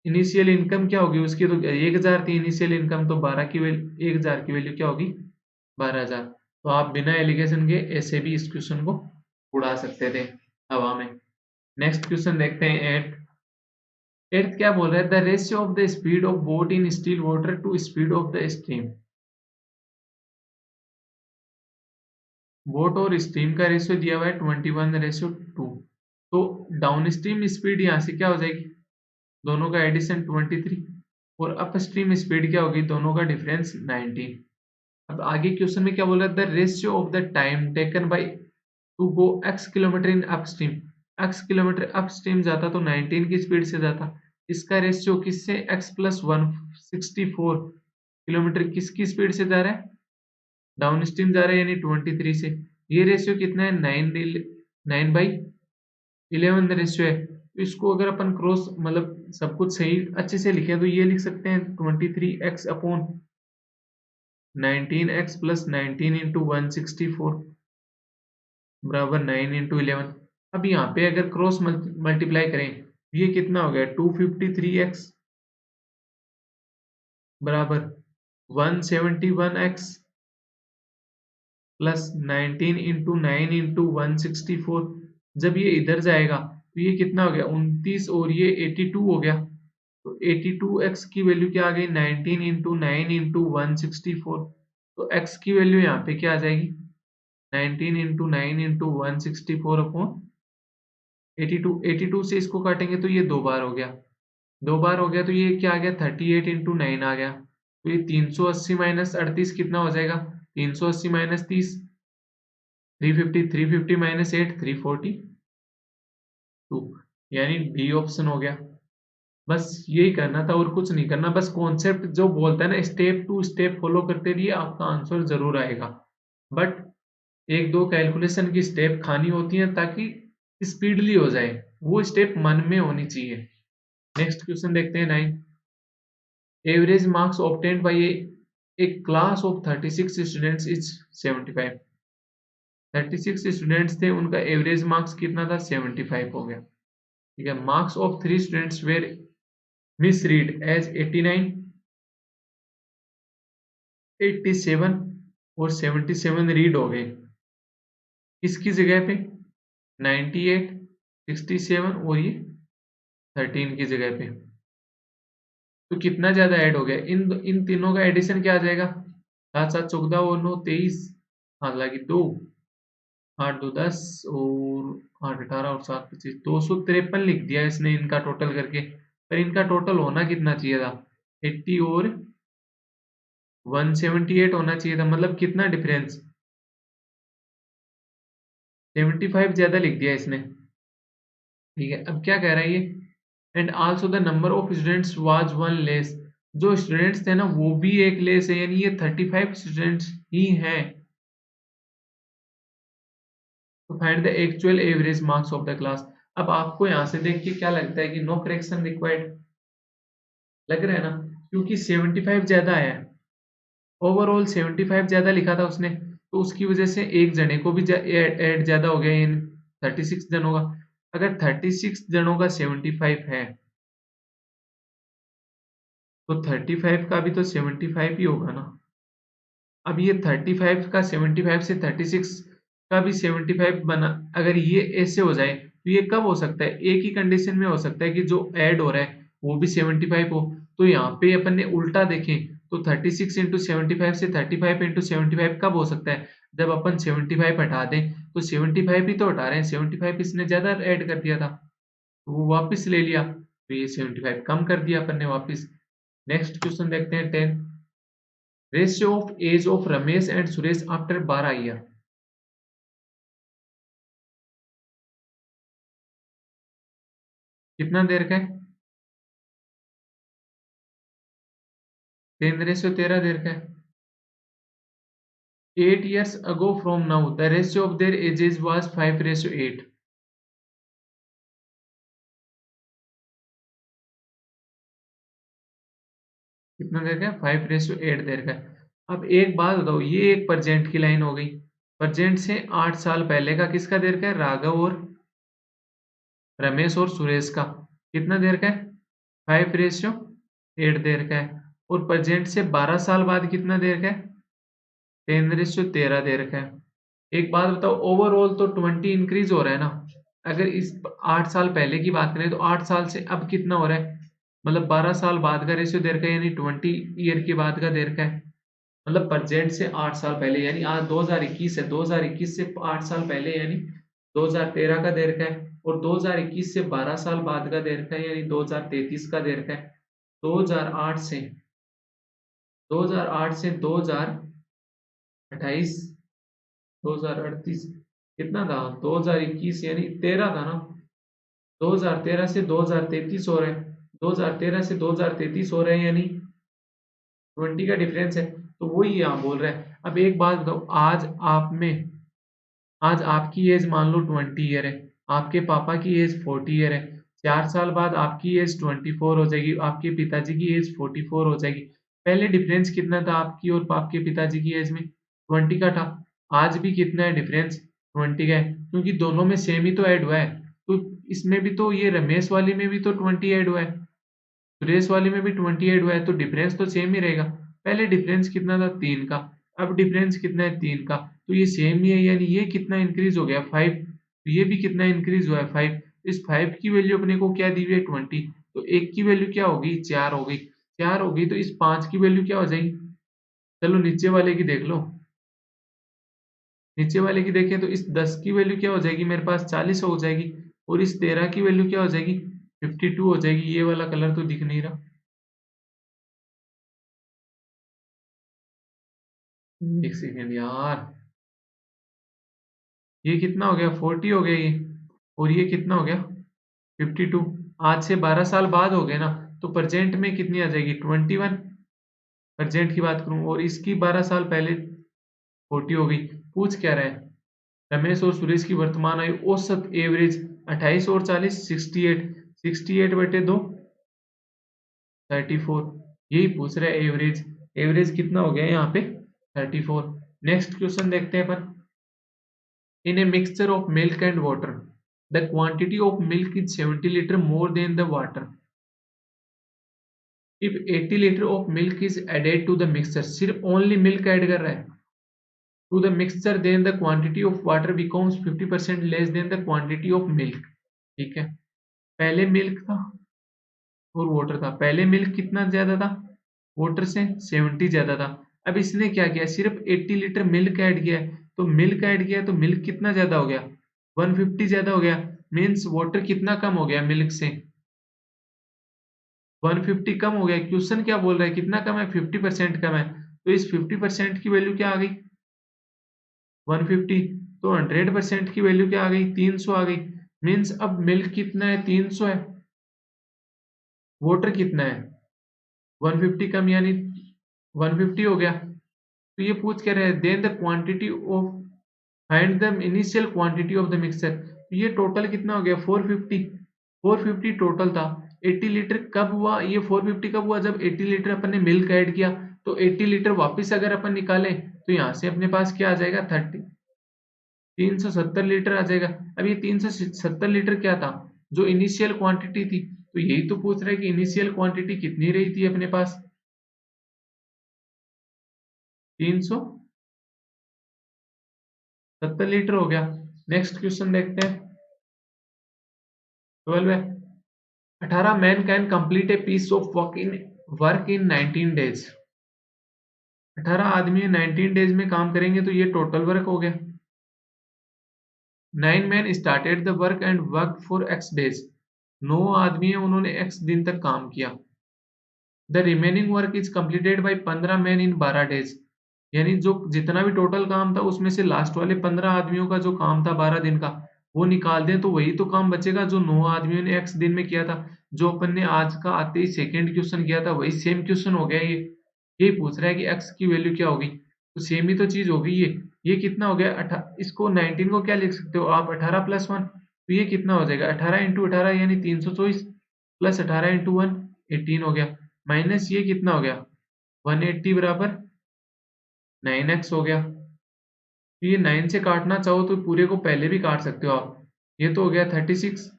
इनिशियल इनकम क्या होगी उसकी, तो 1,000 थी इनिशियल इनकम, तो 12 की वैल्यू 1,000 की वैल्यू क्या होगी 12,000। तो आप बिना एलिगेशन के ऐसे भी इस क्वेश्चन को उड़ा सकते थे हवा में। नेक्स्ट क्वेश्चन देखते हैं। एट्थ क्या बोल रहा है, the ratio of the speed of boat in still water to speed of the stream. Boat और स्ट्रीम का रेशियो दिया हुआ है 21:2। तो डाउन स्ट्रीम स्पीड यहाँ से क्या हो जाएगी, दोनों का एडिशन 23, और अप स्ट्रीम स्पीड क्या होगी, दोनों का डिफरेंस 19। अब आगे क्वेश्चन में क्या बोला, the ratio of the time taken by to go x kilometre in upstream. x kilometre upstream जाता तो 19 की स्पीड से जाता, इसका रेशियो किससे x+164 किलोमीटर किसकी स्पीड से जा रहा है, डाउन स्ट्रीम जा रहा है यानी 23 से। ये रेशियो कितना है 9:11 रेशियो है। तो इसको अगर अपन क्रॉस मतलब सब कुछ सही अच्छे से लिखे तो ये लिख सकते हैं 23x/19x + 19 × 164 बराबर 9 × 11। अब यहाँ पे अगर क्रॉस मल्टीप्लाई करें ये कितना हो गया 253x बराबर 171x + 19 × 9 × 164। जब ये इधर जाएगा तो ये कितना हो गया 29 और ये 82 हो गया। तो 82x की वैल्यू क्या आ गई 19 × 9 × 164। तो x की वैल्यू यहाँ पे क्या आ जाएगी 19 × 9 × 164 अपॉन 82। 82 से इसको काटेंगे तो ये 2 बार हो गया, 2 बार हो गया तो ये क्या आ गया 38 × 9 आ गया। तो ये 380 - 38 कितना हो जाएगा 380 - 30 350 350 - 8 342 यानी डी ऑप्शन हो गया। बस यही करना था और कुछ नहीं करना, बस कॉन्सेप्ट जो बोलता है ना स्टेप टू स्टेप फॉलो करते रहिए आपका आंसर जरूर आएगा। बट एक दो कैलकुलेशन की स्टेप खानी होती है ताकि स्पीडली हो जाए, वो स्टेप मन में होनी चाहिए। नेक्स्ट क्वेश्चन देखते हैं 9। Average marks obtained by A class of 36 students is 75। 36 students थे, उनका एवरेज मार्क्स कितना था 75 हो गया। ठीक है, marks of 3 students were misread as 89 87 और 77 रीड हो गए किसकी जगह पे 98 67 और ये 13 की जगह पे। तो कितना ज्यादा ऐड हो गया इन तीनों का एडिशन क्या आ जाएगा 7 7 14 और 9 23 हालांकि 2 8 2 10 और 8 18 और 7 25 253 लिख दिया इसने इनका टोटल करके, पर इनका टोटल होना कितना चाहिए था 80 और 178 होना चाहिए था। मतलब कितना डिफरेंस 75 ज्यादा लिख दिया इसने। ठीक है, अब क्या कह रहा है ये and also the number of students was 1 less. जो स्टूडेंट्स थे ना वो भी एक लेस है यानी ये 35 स्टूडेंट्स ही हैं। तो find the actual average marks of the class. अब आपको यहां से देख के क्या लगता है कि नो करेक्शन रिक्वायर्ड लग रहा है ना, क्योंकि 75 ज्यादा है, ओवरऑल 75 ज्यादा लिखा था उसने, तो उसकी वजह से एक जने को भी ऐड ज्यादा हो गया इन 36 जनों का। अगर 36 जनों का 75 है तो 35 का भी तो 75 ही होगा ना। अब ये 35 का 75 से 36 का भी 75 बना, अगर ये ऐसे हो जाए तो ये कब हो सकता है एक ही कंडीशन में हो सकता है कि जो ऐड हो रहा है वो भी 75 हो। तो यहाँ पे अपन ने उल्टा देखें तो 36 × 75 से 35 × 75 कब हो सकता है जब अपन 75 हटा दें। तो 75 ही तो हटा रहे हैं, 75 इसने ज्यादा ऐड कर दिया था तो वो वापस ले लिया, तो ये 75 कम कर दिया अपन ने वापस। नेक्स्ट क्वेश्चन देखते हैं 10। Ratio of age of Ramesh and Suresh after 12 year. कितना देर का है 10⁻13 देर का है। 8 years ago from now the ratio of their ages was 5:8। कितना देर का है 5:8 देर का है। अब एक बात बताओ, ये एक परजेंट की लाइन हो गई, परजेंट से 8 साल पहले का किसका देर का है राघव और रमेश और सुरेश का कितना देर का है 5:8 देर का है। और प्रेजेंट से 12 साल बाद कितना देर का है 10⁻13 देर का है। एक बात बताओ, ओवरऑल तो 20 इंक्रीज हो रहा है ना। अगर इस 8 साल पहले की बात करें तो 8 साल से अब कितना हो रहा है, मतलब 12 साल बाद का रेशियो देर का यानी 20 ईयर के बाद का देर का है। मतलब प्रेजेंट से 8 साल पहले यानी आज 2021 है, 2021 से 8 साल पहले यानी 2013 का देर का है। और 2021 से 12 साल बाद का देर का है यानी 2033 का देर का है। 2008 से 2008 से 2028 2038 कितना था 2021 यानी 13 था ना, 2013 से 2033 हो रहा है। 2013 से 2033 हो रहे हैं, यानी 20 का डिफरेंस है। तो वही यहाँ बोल रहा है। अब एक बात बताओ, आज आपकी एज मान लो 20 ईयर है, आपके पापा की एज 40 ईयर है, 4 साल बाद आपकी एज 24 हो जाएगी, आपके पिताजी की एज 44 हो जाएगी। पहले डिफरेंस कितना था आपकी और आपके पिताजी की एज में? 20 का था। आज भी कितना है डिफरेंस? 20 का है, क्योंकि दोनों में सेम ही तो ऐड हुआ है। तो इसमें भी तो, ये रमेश वाली में भी तो 20 ऐड हुआ है, सुरेश वाले में भी 20 ऐड हुआ है, तो डिफरेंस तो सेम ही रहेगा। पहले डिफरेंस कितना था? 3 का। अब डिफरेंस कितना है? 3 का। तो ये सेम ही है, यानी ये कितना इंक्रीज हो गया? 5। तो ये भी कितना इंक्रीज हुआ है? 5। इस 5 की वैल्यू अपने को क्या दी हुई है? 20। तो एक की वैल्यू क्या होगी? 4 हो गई। 4 हो गई, तो इस 5 की वैल्यू क्या हो जाएगी? चलो नीचे वाले की देख लो। नीचे वाले की देखें तो इस 10 की वैल्यू क्या हो जाएगी मेरे पास? 40 हो जाएगी। और इस 13 की वैल्यू क्या हो जाएगी? 52 हो जाएगी। ये वाला कलर तो दिख नहीं रहा। एक सेकेंड यार, ये कितना हो गया? 40 हो गया ये। और ये कितना हो गया? 52। आज से 12 साल बाद हो गए ना, तो प्रेजेंट में कितनी आ जाएगी? 21। प्रेजेंट की बात करूं, और इसकी 12 साल पहले 40 हो गई। पूछ क्या रहा है? रमेश और सुरेश की वर्तमान आयु औसत एवरेज 28 और 40 68। 68 बटे 2 34। यही पूछ रहा है एवरेज। एवरेज कितना हो गया यहाँ पे? 34। नेक्स्ट क्वेश्चन देखते हैं अपन। In a mixture of milk and water, the quantity of milk is 70 liter more than the water. If 80 liter of milk is added to the mixture, सिर्फ only milk add कर रहा है to the mixture, then the quantity of water becomes 50% less than the quantity of milk. ठीक है, पहले milk था और water था। पहले मिल्क कितना ज्यादा था? वाटर से 70 ज्यादा था। अब इसने क्या किया? सिर्फ 80 लीटर मिल्क ऐड किया है। तो मिल्क ऐड किया तो मिल्क कितना ज्यादा हो गया? 150 ज्यादा हो गया। मीन्स वाटर कितना कम हो गया मिल्क से? 150 कम हो गया। क्वेश्चन क्या बोल रहा है? कितना कम है? 50% कम है। तो इस 50% की वैल्यू क्या आ गई? 150। तो 100% की वैल्यू क्या आ गई? 300 आ गई। मीन्स अब मिल्क कितना है? 300 है। वाटर कितना है? 150 कम, यानी 150 हो गया। तो ये पूछ क्या रहे हैं? Then the quantity of, find the initial quantity of the mixture. तो ये टोटल कितना हो गया? 450। 450 टोटल था। 80 लीटर कब हुआ? ये 450 कब हुआ? जब 80 लीटर अपन ने मिल्क ऐड किया। तो 80 लीटर वापस अगर अपन निकालें तो यहाँ से अपने पास क्या आ जाएगा? 370 लीटर आ जाएगा। अब ये 370 लीटर क्या था? जो इनिशियल क्वांटिटी थी। तो यही तो पूछ रहा है कि इनिशियल क्वांटिटी कितनी रही थी अपने पास? 370 लीटर हो गया। नेक्स्ट क्वेश्चन देखते हैं। 12 है। 18 man can complete a piece of work in 19 days. 18 आदमी 19 डेज में काम करेंगे, तो ये टोटल वर्क हो गया। 9 man started the work and work for x days. 9 आदमी है, उन्होंने एक्स दिन तक काम किया। The remaining work is completed by 15 man in 12 days. यानी जो जितना भी टोटल काम था उसमें से लास्ट वाले 15 आदमियों का जो काम था 12 दिन का, वो निकाल दें तो वही तो काम बचेगा जो 9 आदमियों ने एक्स दिन में किया था। जो अपन ने आज का आते ही सेकंड क्वेश्चन किया था, वही सेम क्वेश्चन हो गया। ये पूछ रहा है कि एक्स की वैल्यू क्या होगी। तो सेम ही तो चीज होगी। ये कितना हो गया? इसको 19 को क्या लिख सकते हो आप? 18 प्लस 1। तो ये कितना हो जाएगा? 18 इंटू 18 यानी 324, प्लस 18 इंटू 1 18 हो गया। माइनस ये कितना हो गया? 180 बराबर 9x हो गया। तो ये 9 से काटना चाहो तो पूरे को पहले भी काट सकते हो आप। ये तो हो गया 36,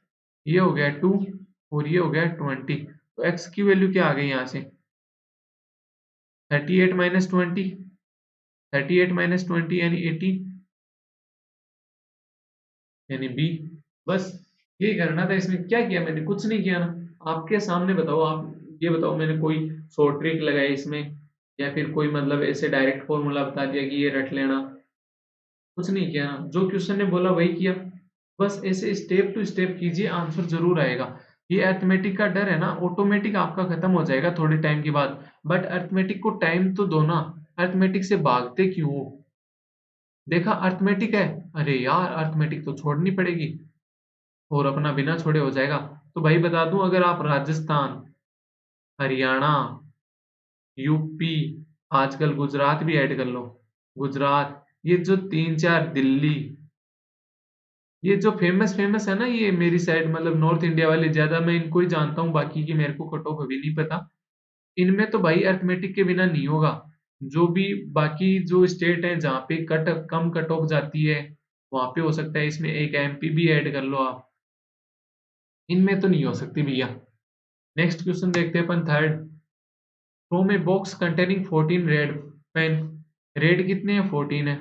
ये हो गया 2, और ये हो गया 20। तो x की वैल्यू क्या आ गई यहाँ से? 38 माइनस 20, 38 माइनस 20 यानी 18, यानी बी। बस ये करना था। इसमें क्या किया मैंने? कुछ नहीं किया ना। आपके सामने बताओ, आप ये बताओ मैंने कोई शॉर्ट ट्रिक लगाई इसमें, या फिर कोई मतलब ऐसे डायरेक्ट फॉर्मूला बता दिया कि ये रट लेना? कुछ नहीं किया ना। जो क्वेश्चन ने बोला वही किया। बस ऐसे स्टेप टू स्टेप कीजिए, आंसर जरूर आएगा। ये अरिथमेटिक का डर है ना, ऑटोमेटिक आपका खत्म हो जाएगा थोड़े टाइम के बाद। बट अरिथमेटिक को टाइम तो दो ना। अरिथमेटिक से भागते क्यों हो? देखा अरिथमेटिक है, अरे यार अरिथमेटिक तो छोड़नी पड़ेगी, और अपना बिना छोड़े हो जाएगा। तो भाई बता दूं, अगर आप राजस्थान हरियाणा, यूपी, आजकल गुजरात भी ऐड कर लो, गुजरात, ये जो 3-4 दिल्ली, ये जो फेमस फेमस है ना, ये मेरी साइड मतलब नॉर्थ इंडिया वाले ज्यादा मैं इनको ही जानता हूँ, बाकी की मेरे को कट ऑफ अभी नहीं पता। इनमें तो भाई अर्थमेटिक के बिना नहीं होगा। जो भी बाकी जो स्टेट है जहाँ पे कम कट ऑफ जाती है वहां पे हो सकता है, इसमें एक एमपी भी ऐड कर लो आप, इनमें तो नहीं हो सकती भैया। नेक्स्ट क्वेश्चन देखते हैं अपन third. From a box containing 14 red pen, red कितने हैं? 14 है।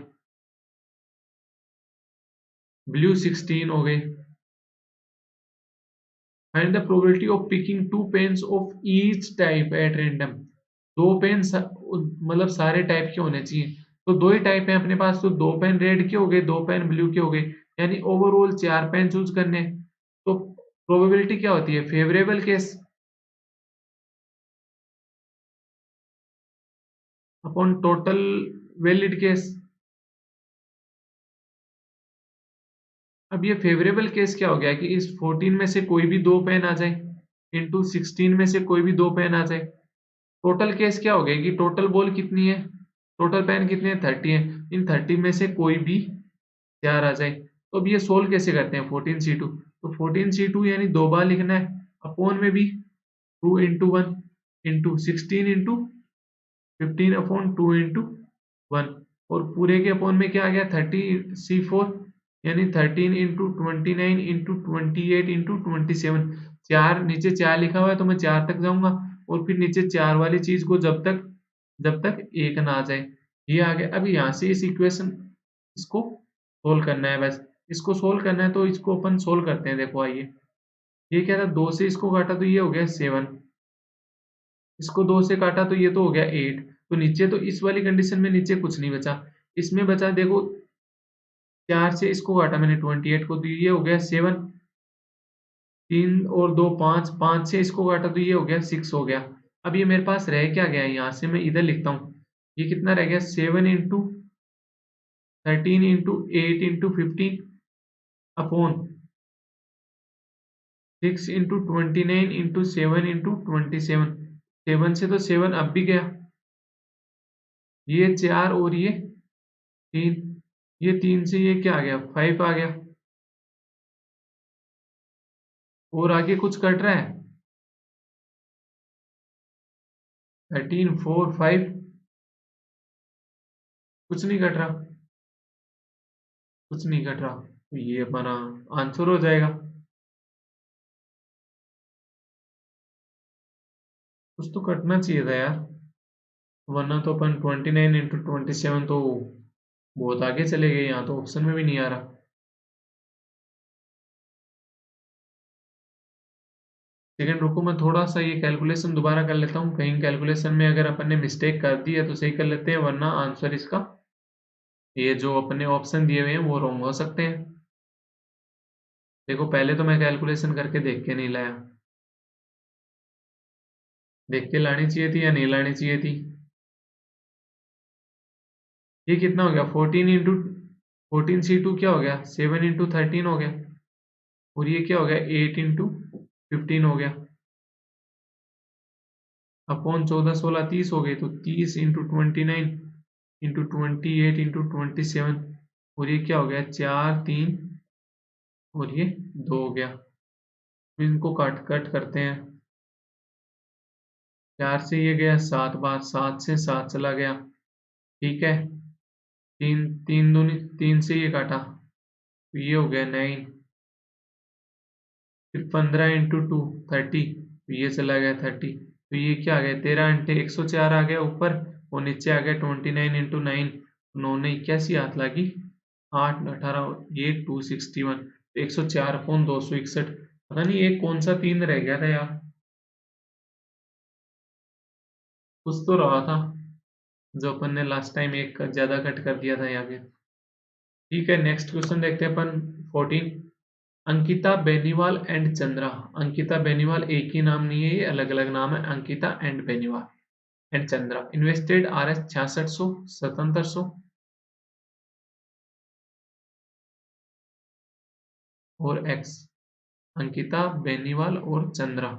ब्लू 16 हो गए। Find the probability of picking two pens of each type at random. दो पेन मतलब सारे टाइप के होने चाहिए, तो दो ही टाइप है अपने पास, तो दो पेन रेड के हो गए, दो पेन ब्लू के हो गए, यानी ओवरऑल 4 पेन चूज करने हैं। तो प्रोबेबिलिटी क्या होती है? Favourable case upon total valid case. अब ये फेवरेबल केस क्या हो गया कि इस 14 में से कोई भी दो पेन आ जाए, इंटू 16 में से कोई भी दो पेन आ जाए। टोटल केस क्या हो गया कि टोटल बॉल कितनी है, टोटल पेन कितने हैं? 30 है, इन 30 में से कोई भी 4 आ जाए। तो अब ये सोल्व कैसे करते हैं? 14c2, तो 14c2 यानी दो बार लिखना है, अपॉन में भी 2 into 1 into 16 into 15 upon 2 into 1, और पूरे के अपॉन में क्या आ गया? 30c4 यानी 13 इंटू 29 इंटू 28 इंटू 27। चार नीचे 4 लिखा हुआ है तो मैं 4 तक जाऊंगा, और फिर नीचे 4 वाली चीज को जब तक एक ना आ जाए, ये आ गया। अब यहाँ से इस इक्वेशन इसको सोल्व करना है, बस इसको सोल्व करना है, तो इसको अपन सोल्व करते हैं। देखो आइए, ये क्या था? 2 से इसको काटा तो ये हो गया 7, इसको 2 से काटा तो ये तो हो गया 8। तो नीचे तो इस वाली कंडीशन में नीचे कुछ नहीं बचा, इसमें बचा देखो 4 से इसको काटा मैंने 28 को, तो ये हो गया 7, 3 और 2 5, 5 से इसको काटा तो ये हो गया 6 हो गया। अब ये मेरे पास रह क्या गया? यहाँ से मैं इधर लिखता हूँ, ये कितना रह गया? 7 into 13 into 8 into 15 upon 6 into 29 into 7 into 27। 7 से तो 7 अब भी गया, ये 4 और ये 3, ये 3 से ये क्या आ गया? 5 आ गया, और आगे कुछ कट रहा है? 13 4 5, कुछ नहीं कट रहा, कुछ नहीं कट रहा, तो ये हमारा आंसर हो जाएगा। कुछ तो कटना चाहिए था यार, वरना तो अपन 29 इंटू 27 तो बहुत आगे चले गए, यहाँ तो ऑप्शन में भी नहीं आ रहा। सेकंड रुको, मैं थोड़ा सा ये कैलकुलेशन दोबारा कर लेता हूँ, कहीं कैलकुलेशन में अगर अपन ने मिस्टेक कर दी है तो सही कर लेते हैं, वरना आंसर इसका ये जो अपने ऑप्शन दिए हुए हैं वो रॉन्ग हो सकते हैं। देखो पहले तो मैं कैलकुलेशन करके देख के नहीं लाया, देख के लानी चाहिए थी या नहीं लानी चाहिए थी। ये कितना हो गया? 14 इंटू 14c2 क्या हो गया? 7 इंटू 13 हो गया, और ये क्या हो गया? 8 इंटू 15 हो गया, अपॉन 14 16 30 हो गई, तो 30 इंटू 29 इंटू 28 इंटू 27, और ये क्या हो गया? 4 3 और ये 2 हो गया। तो इनको काट कट करते हैं, 4 से ये गया 7 बार, 7 से 7 चला गया, ठीक है। 3 3 दूनी 3 से ये काटा तो ये हो गया 9, फिर 15 इंटू 2 30, तो ये चला गया 30, तो ये क्या आ गया? 13 अंटे 104 आ गया ऊपर, और नीचे आ गया 29 इंटू 9, 9 ने 81 हाथ लगी, 8 18 ये 261, 104 अपॉन 261। पता नहीं एक कौन सा 3 रह गया था यार, कुछ तो रहा था जो अपन ने लास्ट टाइम एक ज्यादा कट कर दिया था यहाँ पे। ठीक है, नेक्स्ट क्वेश्चन देखते हैं अपन 14। अंकिता बेनीवाल एंड चंद्रा, अंकिता बेनीवाल एक ही नाम नहीं है, ये अलग अलग नाम है, Ankita and Beniwal and Chandra invested RS 6600 1700 और X, अंकिता बेनीवाल और Chandra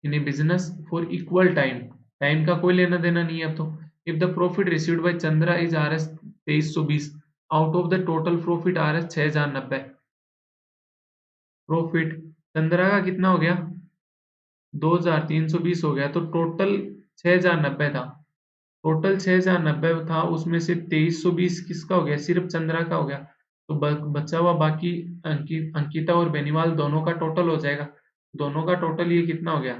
in a business for equal time, time का कोई लेना देना नहीं है अब तो। If the profit received by Chandra is RS 2320, out of the total profit RS 6090, profit Chandra का कितना हो गया 2320 हो गया, तो टोटल 6090 था। टोटल 6090 था, उसमें से 2320 किसका हो गया, सिर्फ चंद्रा का हो गया। तो बचा हुआ बाकी अंकिता और बेनीवाल दोनों का टोटल हो जाएगा। दोनों का टोटल ये कितना हो गया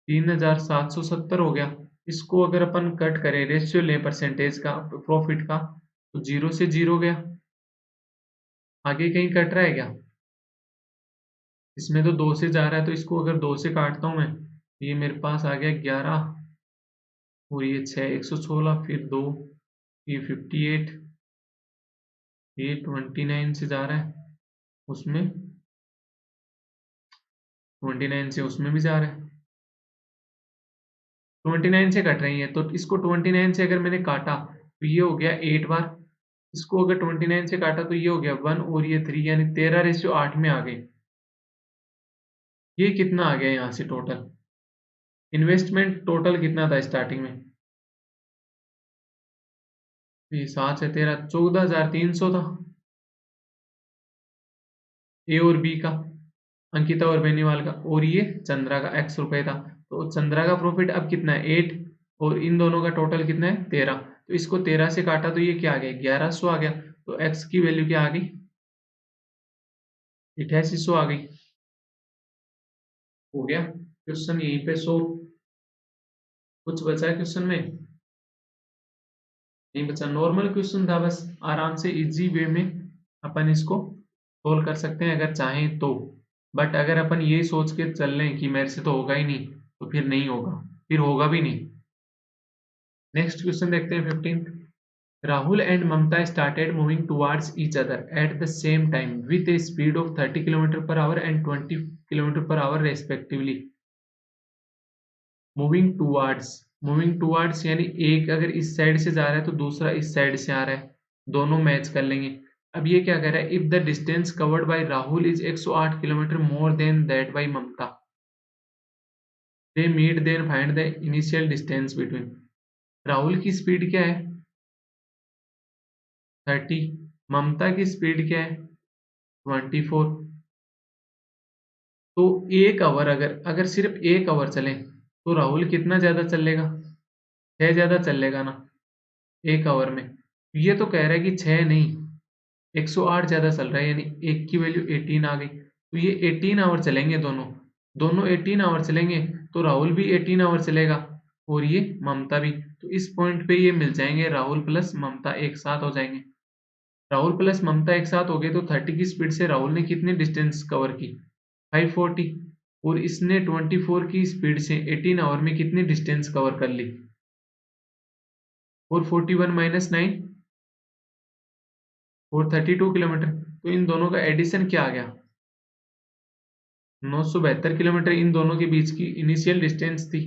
3770 हो गया। इसको अगर अपन कट करें, रेशियो लें परसेंटेज का प्रॉफिट का, तो 0 से 0 गया। आगे कहीं कट रहा है क्या, इसमें तो 2 से जा रहा है, तो इसको अगर 2 से काटता हूं मैं, ये मेरे पास आ गया 11 और ये 6 116, फिर 2 ये 58, ये 29 से जा रहा है, उसमें 29 से उसमें भी जा रहा है, 29 से कट रही है। तो इसको 29 से अगर मैंने काटा तो ये हो गया 8 बार, इसको अगर 29 से काटा तो ये हो गया 1 और ये 3, यानी 13:8 में आ गए। ये कितना आ गया यहाँ से टोटल इन्वेस्टमेंट, टोटल कितना था स्टार्टिंग में, ये 7 से 13 14,300 था ए और बी का, अंकिता और बेनीवाल का, और ये चंद्रा का X रुपए था। तो चंद्रा का प्रॉफिट अब कितना है 8, और इन दोनों का टोटल कितना है 13। तो इसको 13 से काटा तो ये क्या आ गया 1100 आ गया। तो X की वैल्यू क्या आ गई 8800 आ गई। हो गया क्वेश्चन यहीं पे सो, कुछ बचा है क्वेश्चन में, नहीं बचा। नॉर्मल क्वेश्चन था, बस आराम से इजी वे में अपन इसको सोल्व कर सकते हैं अगर चाहें तो। बट अगर अपन ये सोच के चल लें कि मेरे से तो होगा ही नहीं, तो फिर नहीं होगा, फिर होगा भी नहीं। नेक्स्ट क्वेश्चन देखते हैं 15। Rahul and Mamta started moving towards each other at the same time with a speed of 30 km per hour and 20 km per hour respectively. Moving towards यानी एक अगर इस साइड से जा रहा है तो दूसरा इस साइड से आ रहा है, दोनों मैच कर लेंगे। अब ये क्या कह रहा है, if the distance covered by Rahul is 108 kilometre more than that by Mamata, they meet then find the initial distance between. Rahul की स्पीड क्या है 30, ममता की स्पीड क्या है 24। तो एक आवर अगर अगर सिर्फ एक आवर चले तो राहुल कितना ज्यादा चलेगा 6 ज्यादा चलेगा ना एक आवर में। ये तो कह रहा है कि 6 नहीं 108 ज्यादा चल रहा है, यानी एक की वैल्यू 18 आ गई। तो ये 18 आवर चलेंगे, दोनों दोनों 18 आवर चलेंगे, तो राहुल भी 18 आवर चलेगा और ये ममता भी। तो इस पॉइंट पे ये मिल जाएंगे, राहुल प्लस ममता एक साथ हो जाएंगे। राहुल प्लस ममता एक साथ हो गए तो 30 की स्पीड से राहुल ने कितनी डिस्टेंस कवर की 540, और इसने 24 की स्पीड से 18 आवर में कितनी डिस्टेंस कवर कर ली 441 माइनस 9 432 किलोमीटर। तो इन दोनों का एडिशन क्या आ गया 972 किलोमीटर इन दोनों के बीच की इनिशियल डिस्टेंस थी।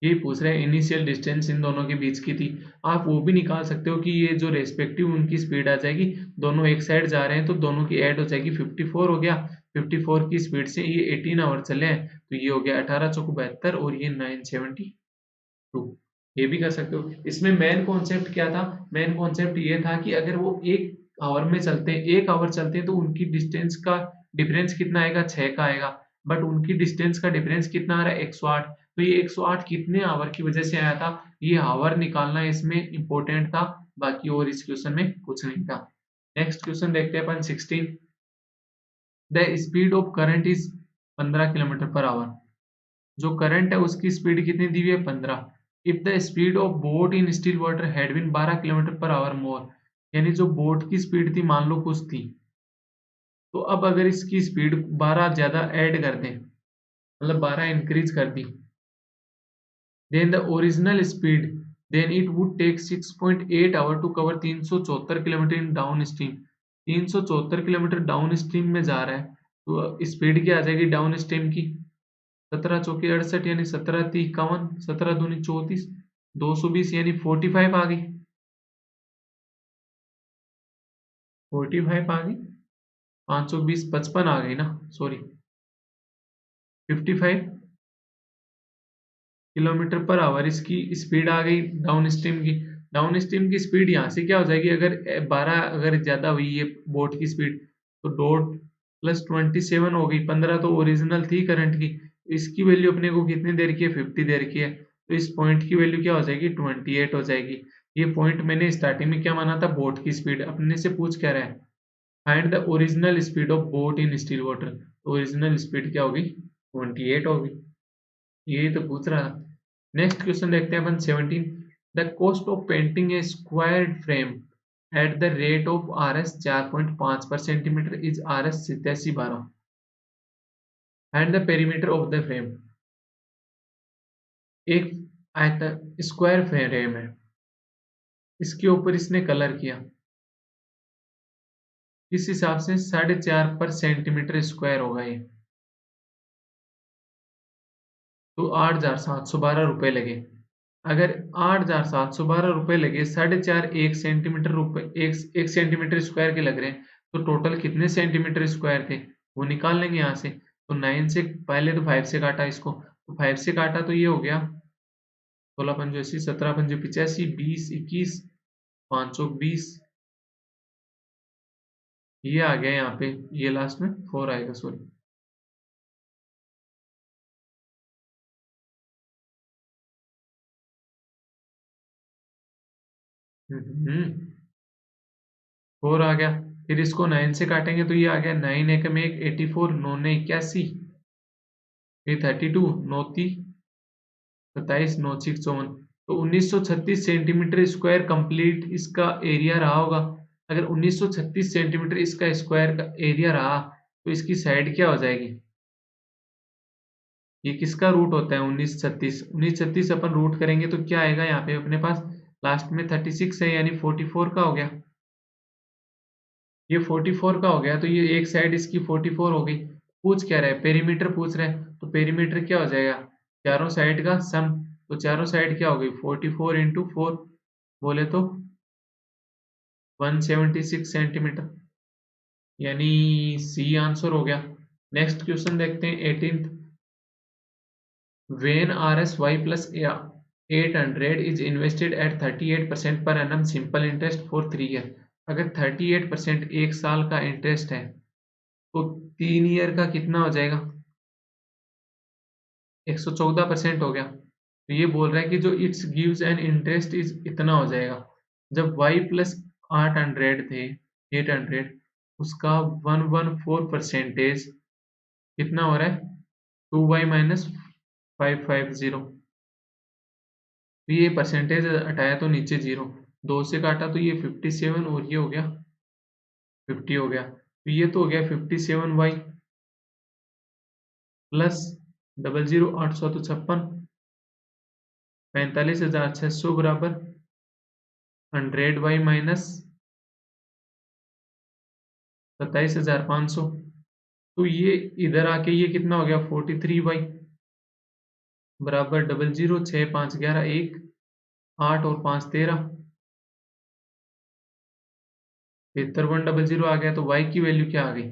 ये पूछ रहे हैं इनिशियल डिस्टेंस इन दोनों के बीच की थी। आप वो भी निकाल सकते हो कि ये जो रेस्पेक्टिव उनकी स्पीड आ जाएगी, दोनों एक साइड जा रहे हैं तो दोनों की ऐड हो जाएगी, 54 हो गया। 54 की स्पीड से ये 18 आवर चले हैं तो ये हो गया 18 चौको 72 और ये 972। ये भी कर सकते हो। इसमें मेन कॉन्सेप्ट क्या था, मेन कॉन्सेप्ट ये था कि अगर वो एक आवर में चलते हैं, एक आवर चलते हैं तो उनकी डिस्टेंस का डिफरेंस कितना आएगा 6 का आएगा, बट उनकी डिस्टेंस का डिफरेंस कितना आ रहा है 108। तो ये 108 कितने आवर की वजह से आया था, ये आवर निकालना इसमें इंपॉर्टेंट था, बाकी और इस क्वेश्चन में कुछ नहीं था। नेक्स्ट क्वेश्चन देखते हैं अपन 16। The speed of current is 15 kilometre per hour, जो करंट है उसकी स्पीड कितनी दी हुई है 15। If the speed of boat in still water had been 12 kilometre per hour more, यानी जो बोट की स्पीड थी मान लो कुछ थी, तो अब अगर इसकी स्पीड 12 ज्यादा ऐड कर दें, मतलब 12 इंक्रीज कर दी, then the original speed, then it would take 6.8 hour to cover 374 kilometre in down stream. 374 kilometre down stream में जा रहा है, तो स्पीड क्या आ जाएगी डाउन स्ट्रीम की 17 चौकी 68, यानी 17 ती 51, 17 दूनी 34, 220 यानी 45 आ गई, 45 आ गई, 520 55 आ गई ना, सॉरी 55 किलोमीटर पर आवर इसकी स्पीड आ गई डाउन स्ट्रीम की। डाउन स्ट्रीम की स्पीड यहाँ से क्या हो जाएगी, अगर 12 अगर ज़्यादा हुई है बोट की स्पीड, तो डॉट प्लस 27 हो गई। 15 तो ओरिजिनल थी करंट की, इसकी वैल्यू अपने को कितनी देर की है, 50 देर की है, तो इस पॉइंट की वैल्यू क्या हो जाएगी, 28 हो जाएगी। ये पॉइंट मैंने स्टार्टिंग में क्या माना था, बोट की स्पीड। अपने से पूछ क्या रहा है, find the original speed of boat in still water. Original speed क्या होगी, 28 होगी। यही तो पूछ रहा था। नेक्स्ट क्वेश्चन देखते हैं अपन 17। The cost of painting A squared frame at the rate of RS 4.5 पर centimetre is RS 8712 and the perimeter of the frame. एक आयत स्क्वायर फ्रेम है, इसके ऊपर इसने कलर किया इस हिसाब से 4.5 पर सेंटीमीटर स्क्वायर होगा ये, तो 8,712 लगे। अगर 8,712 लगे, 4.5 एक सेंटीमीटर रुपए एक सेंटीमीटर स्क्वायर के लग रहे हैं, तो टोटल कितने सेंटीमीटर स्क्वायर थे वो निकाल लेंगे यहाँ से। तो 9 से पहले तो 5 से काटा इसको, तो 5 से काटा तो ये हो गया 16 पंजो 80, 17 पंजो 85, 20 21, 520, ये आ गया यहाँ पे, ये लास्ट में 4 आएगा, सॉरी। हम्म 4 आ गया। फिर इसको 9 से काटेंगे तो ये आ गया 9 एकम 1 84, 9 ने 81, फिर 32, 9 तीन 27, 9 6 54, तो 1936 सेंटीमीटर स्क्वायर कंप्लीट इसका एरिया रहा होगा। अगर 1936 सेंटीमीटर इसका स्क्वायर का एरिया रहा, तो इसकी साइड क्या हो जाएगी, ये किसका रूट होता है 1936, 1936 अपन रूट करेंगे तो क्या आएगा यहाँ पे अपने पास, लास्ट में 36 है यानी 44 का हो गया। ये 44 का हो गया, तो ये एक साइड इसकी 44 हो गई। पूछ क्या रहा है, पेरीमीटर पूछ रहा है, तो पेरीमीटर क्या हो जाएगा, चारों साइड का सम। तो चारों साइड क्या हो गई, 44 इंटू 4 बोले तो 176 सेंटीमीटर, यानी सी आंसर हो गया। नेक्स्ट क्वेश्चन देखते हैं 18th। When RSY plus 800 is invested at 38% per annum simple interest for 3 year। अगर 38% एक साल का इंटरेस्ट है, तो 3 ईयर का कितना हो जाएगा, 114% हो गया। तो ये बोल रहा है कि जो it's gives an interest is इतना हो जाएगा। जब y प्लस 800 थे 800, उसका 114 परसेंटेज कितना हो रहा है, 2y माइनस 550। तो ये परसेंटेज हटाया तो नीचे जीरो, 2 से काटा तो ये 57 और ये हो गया 50 हो गया। तो ये तो हो गया 57y प्लस 00 8 तो 56, 45,600 बराबर 100y माइनस 27,500। तो ये इधर आके ये कितना हो गया 43y बराबर 00 6 5 11 1 8 और 5 13, 73,100 आ गया। तो y की वैल्यू क्या आ गई,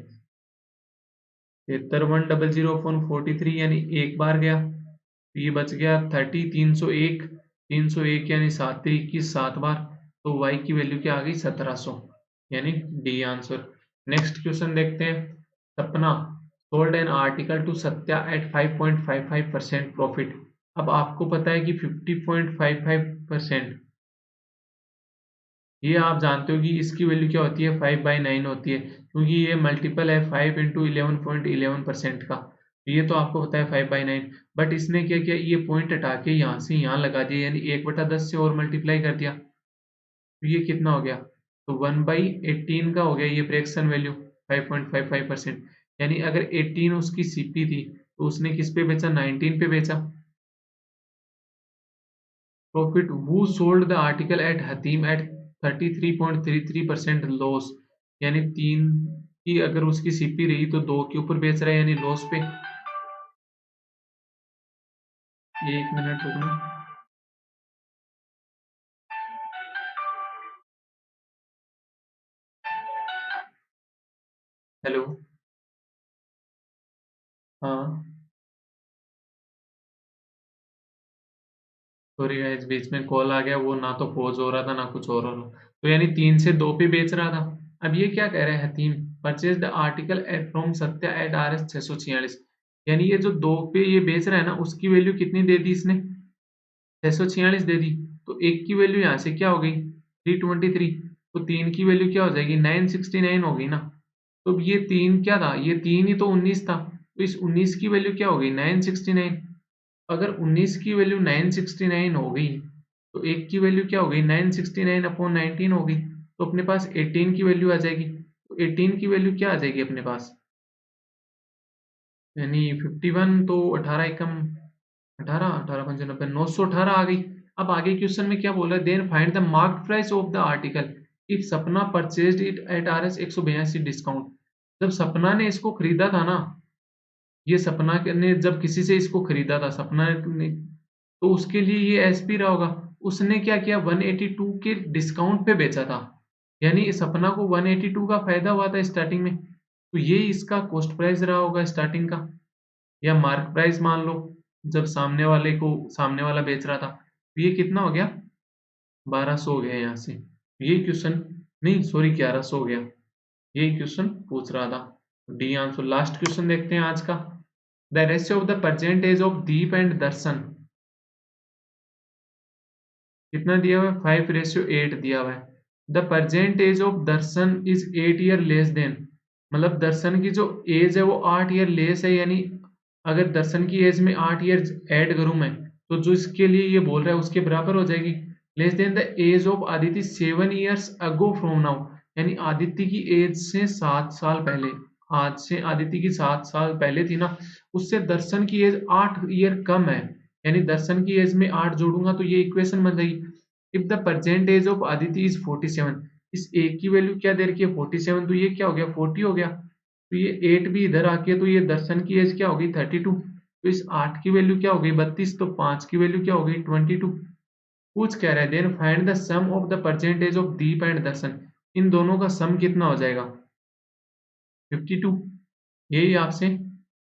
73,100 अपॉन 43 यानी एक बार गया, तो ये बच गया 30 301, 301 यानी 7 21 7 बार, तो y की वैल्यू क्या आ गई 1700, यानी डी आंसर। नेक्स्ट क्वेश्चन देखते हैं। Sapna sold an article to Satya at 5.55% profit. अब आपको पता है कि 50.55%, ये आप जानते हो कि इसकी वैल्यू क्या होती है, 5/9 होती है, क्योंकि ये मल्टीपल है 5 इंटू 11.11% का। तो ये तो आपको पता है 5/9, बट इसने क्या किया, ये पॉइंट हटा के यहाँ से यहाँ लगा दिया, यानी 1/10 से और मल्टीप्लाई कर दिया, तो ये कितना हो गया, तो 1/18 का हो गया ये फ्रैक्शन वैल्यू 5.55%। यानी अगर 18 उसकी सीपी थी, तो उसने किस पे बेचा, 19 पे बेचा। Profit who sold the article at Hatim at 33.33% loss, यानी 3 की अगर उसकी सीपी रही तो 2 के ऊपर बेच रहा है, यानी लॉस पे। 1 मिनट रुकना। हेलो, हाँ सॉरी गाइस, बीच में कॉल आ गया, वो ना तो पॉज हो रहा था ना कुछ और हो रहा। तो यानी 3 से 2 पे बेच रहा था। अब ये क्या कह रहा है Hatim, purchase the article at from Satya at RS 646। यानी ये जो 2 पे ये बेच रहा है ना, उसकी वैल्यू कितनी दे दी इसने, 646 दे दी। तो एक की वैल्यू यहाँ से क्या हो गई, 323। तो 3 की वैल्यू क्या हो जाएगी, 969 हो गई ना। तो अब ये 3 क्या था, ये 3 ही तो 19 था। तो इस 19 की वैल्यू क्या हो गई, 969। अगर 19 की वैल्यू 969 हो गई, तो एक की वैल्यू क्या हो गई, 969 अपॉन 19 हो गई। तो अपने पास 18 की वैल्यू आ जाएगी। तो 18 की वैल्यू क्या आ जाएगी अपने पास, यानी 51। तो 18 एकम 18, 18 पंचे 90, 918 आ गई। अब आगे क्वेश्चन में क्या बोल रहा है, then find the mark price of the article if Sapna purchased it at RS 182 discount. जब सपना ने इसको खरीदा था ना, ये सपना ने जब किसी से इसको खरीदा था सपना ने, तो उसके लिए ये एसपी रहा होगा। उसने क्या किया, 182 के डिस्काउंट पे बेचा था। यानी सपना को 182 का फायदा हुआ था स्टार्टिंग में। तो ये इसका कॉस्ट प्राइस रहा होगा स्टार्टिंग का, या मार्क प्राइस मान लो, जब सामने वाला बेच रहा था। तो ये कितना हो गया, 1200 हो गया यहाँ से। ये क्वेश्चन, नहीं सॉरी 1100 हो गया। ये क्वेश्चन पूछ रहा था। D answer. लास्ट क्वेश्चन देखते हैं आज का। The ratio of the percentage of Deep and Darshan कितना दिया हुआ है, 5:8 दिया हुआ है। The percentage of Darshan is 8 year less than, मतलब दर्शन की जो एज है वो 8 ईयर लेस है। यानी अगर दर्शन की एज में 8 ईयर ऐड करूं मैं, तो जो इसके लिए ये बोल रहा है उसके बराबर हो जाएगी। Less than the age of Aditya 7 years ago from now, यानी आदित्य की एज से 7 साल पहले, आज से आदित्य की 7 साल पहले थी ना, उससे दर्शन की एज 8 ईयर कम है। यानी दर्शन की एज में 8 जोड़ूंगा तो ये इक्वेशन बन जाएगी। If the percentage of Aditya is 47, इस एक की वैल्यू क्या दे रखी है, 47। तो ये क्या हो गया, 40 हो गया। तो ये 8 भी इधर आके, तो ये दर्शन की एज क्या हो गई, 32। तो इस 8 की वैल्यू क्या हो गई, 32। तो 5 की वैल्यू क्या हो गई, 22। पूछ कह रहा है then find the sum of the percentage of Deep and Darshan, इन दोनों का सम कितना हो जाएगा, 52। यही आपसे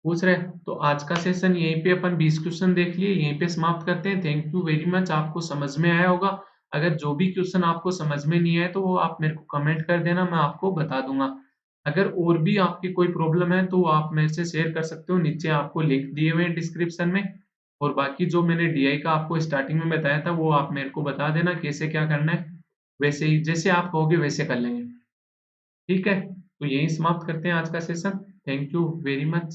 पूछ रहे हैं। तो आज का सेशन यहीं पे अपन 20 क्वेश्चन देख लिए, यहीं पे समाप्त करते हैं। Thank you very much. आपको समझ में आया होगा। अगर जो भी क्वेश्चन आपको समझ में नहीं आए तो वो आप मेरे को कमेंट कर देना, मैं आपको बता दूंगा। अगर और भी आपकी कोई प्रॉब्लम है तो आप मेरे से शेयर कर सकते हो, नीचे आपको लिंक दिए हुए हैं डिस्क्रिप्शन में। और बाकी जो मैंने डीआई का आपको स्टार्टिंग में बताया था वो आप मेरे को बता देना कैसे क्या करना है, वैसे ही जैसे आप कहोगे वैसे कर लेंगे। ठीक है, तो यही समाप्त करते हैं आज का session. Thank you very much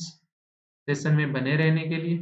session में बने रहने के लिए।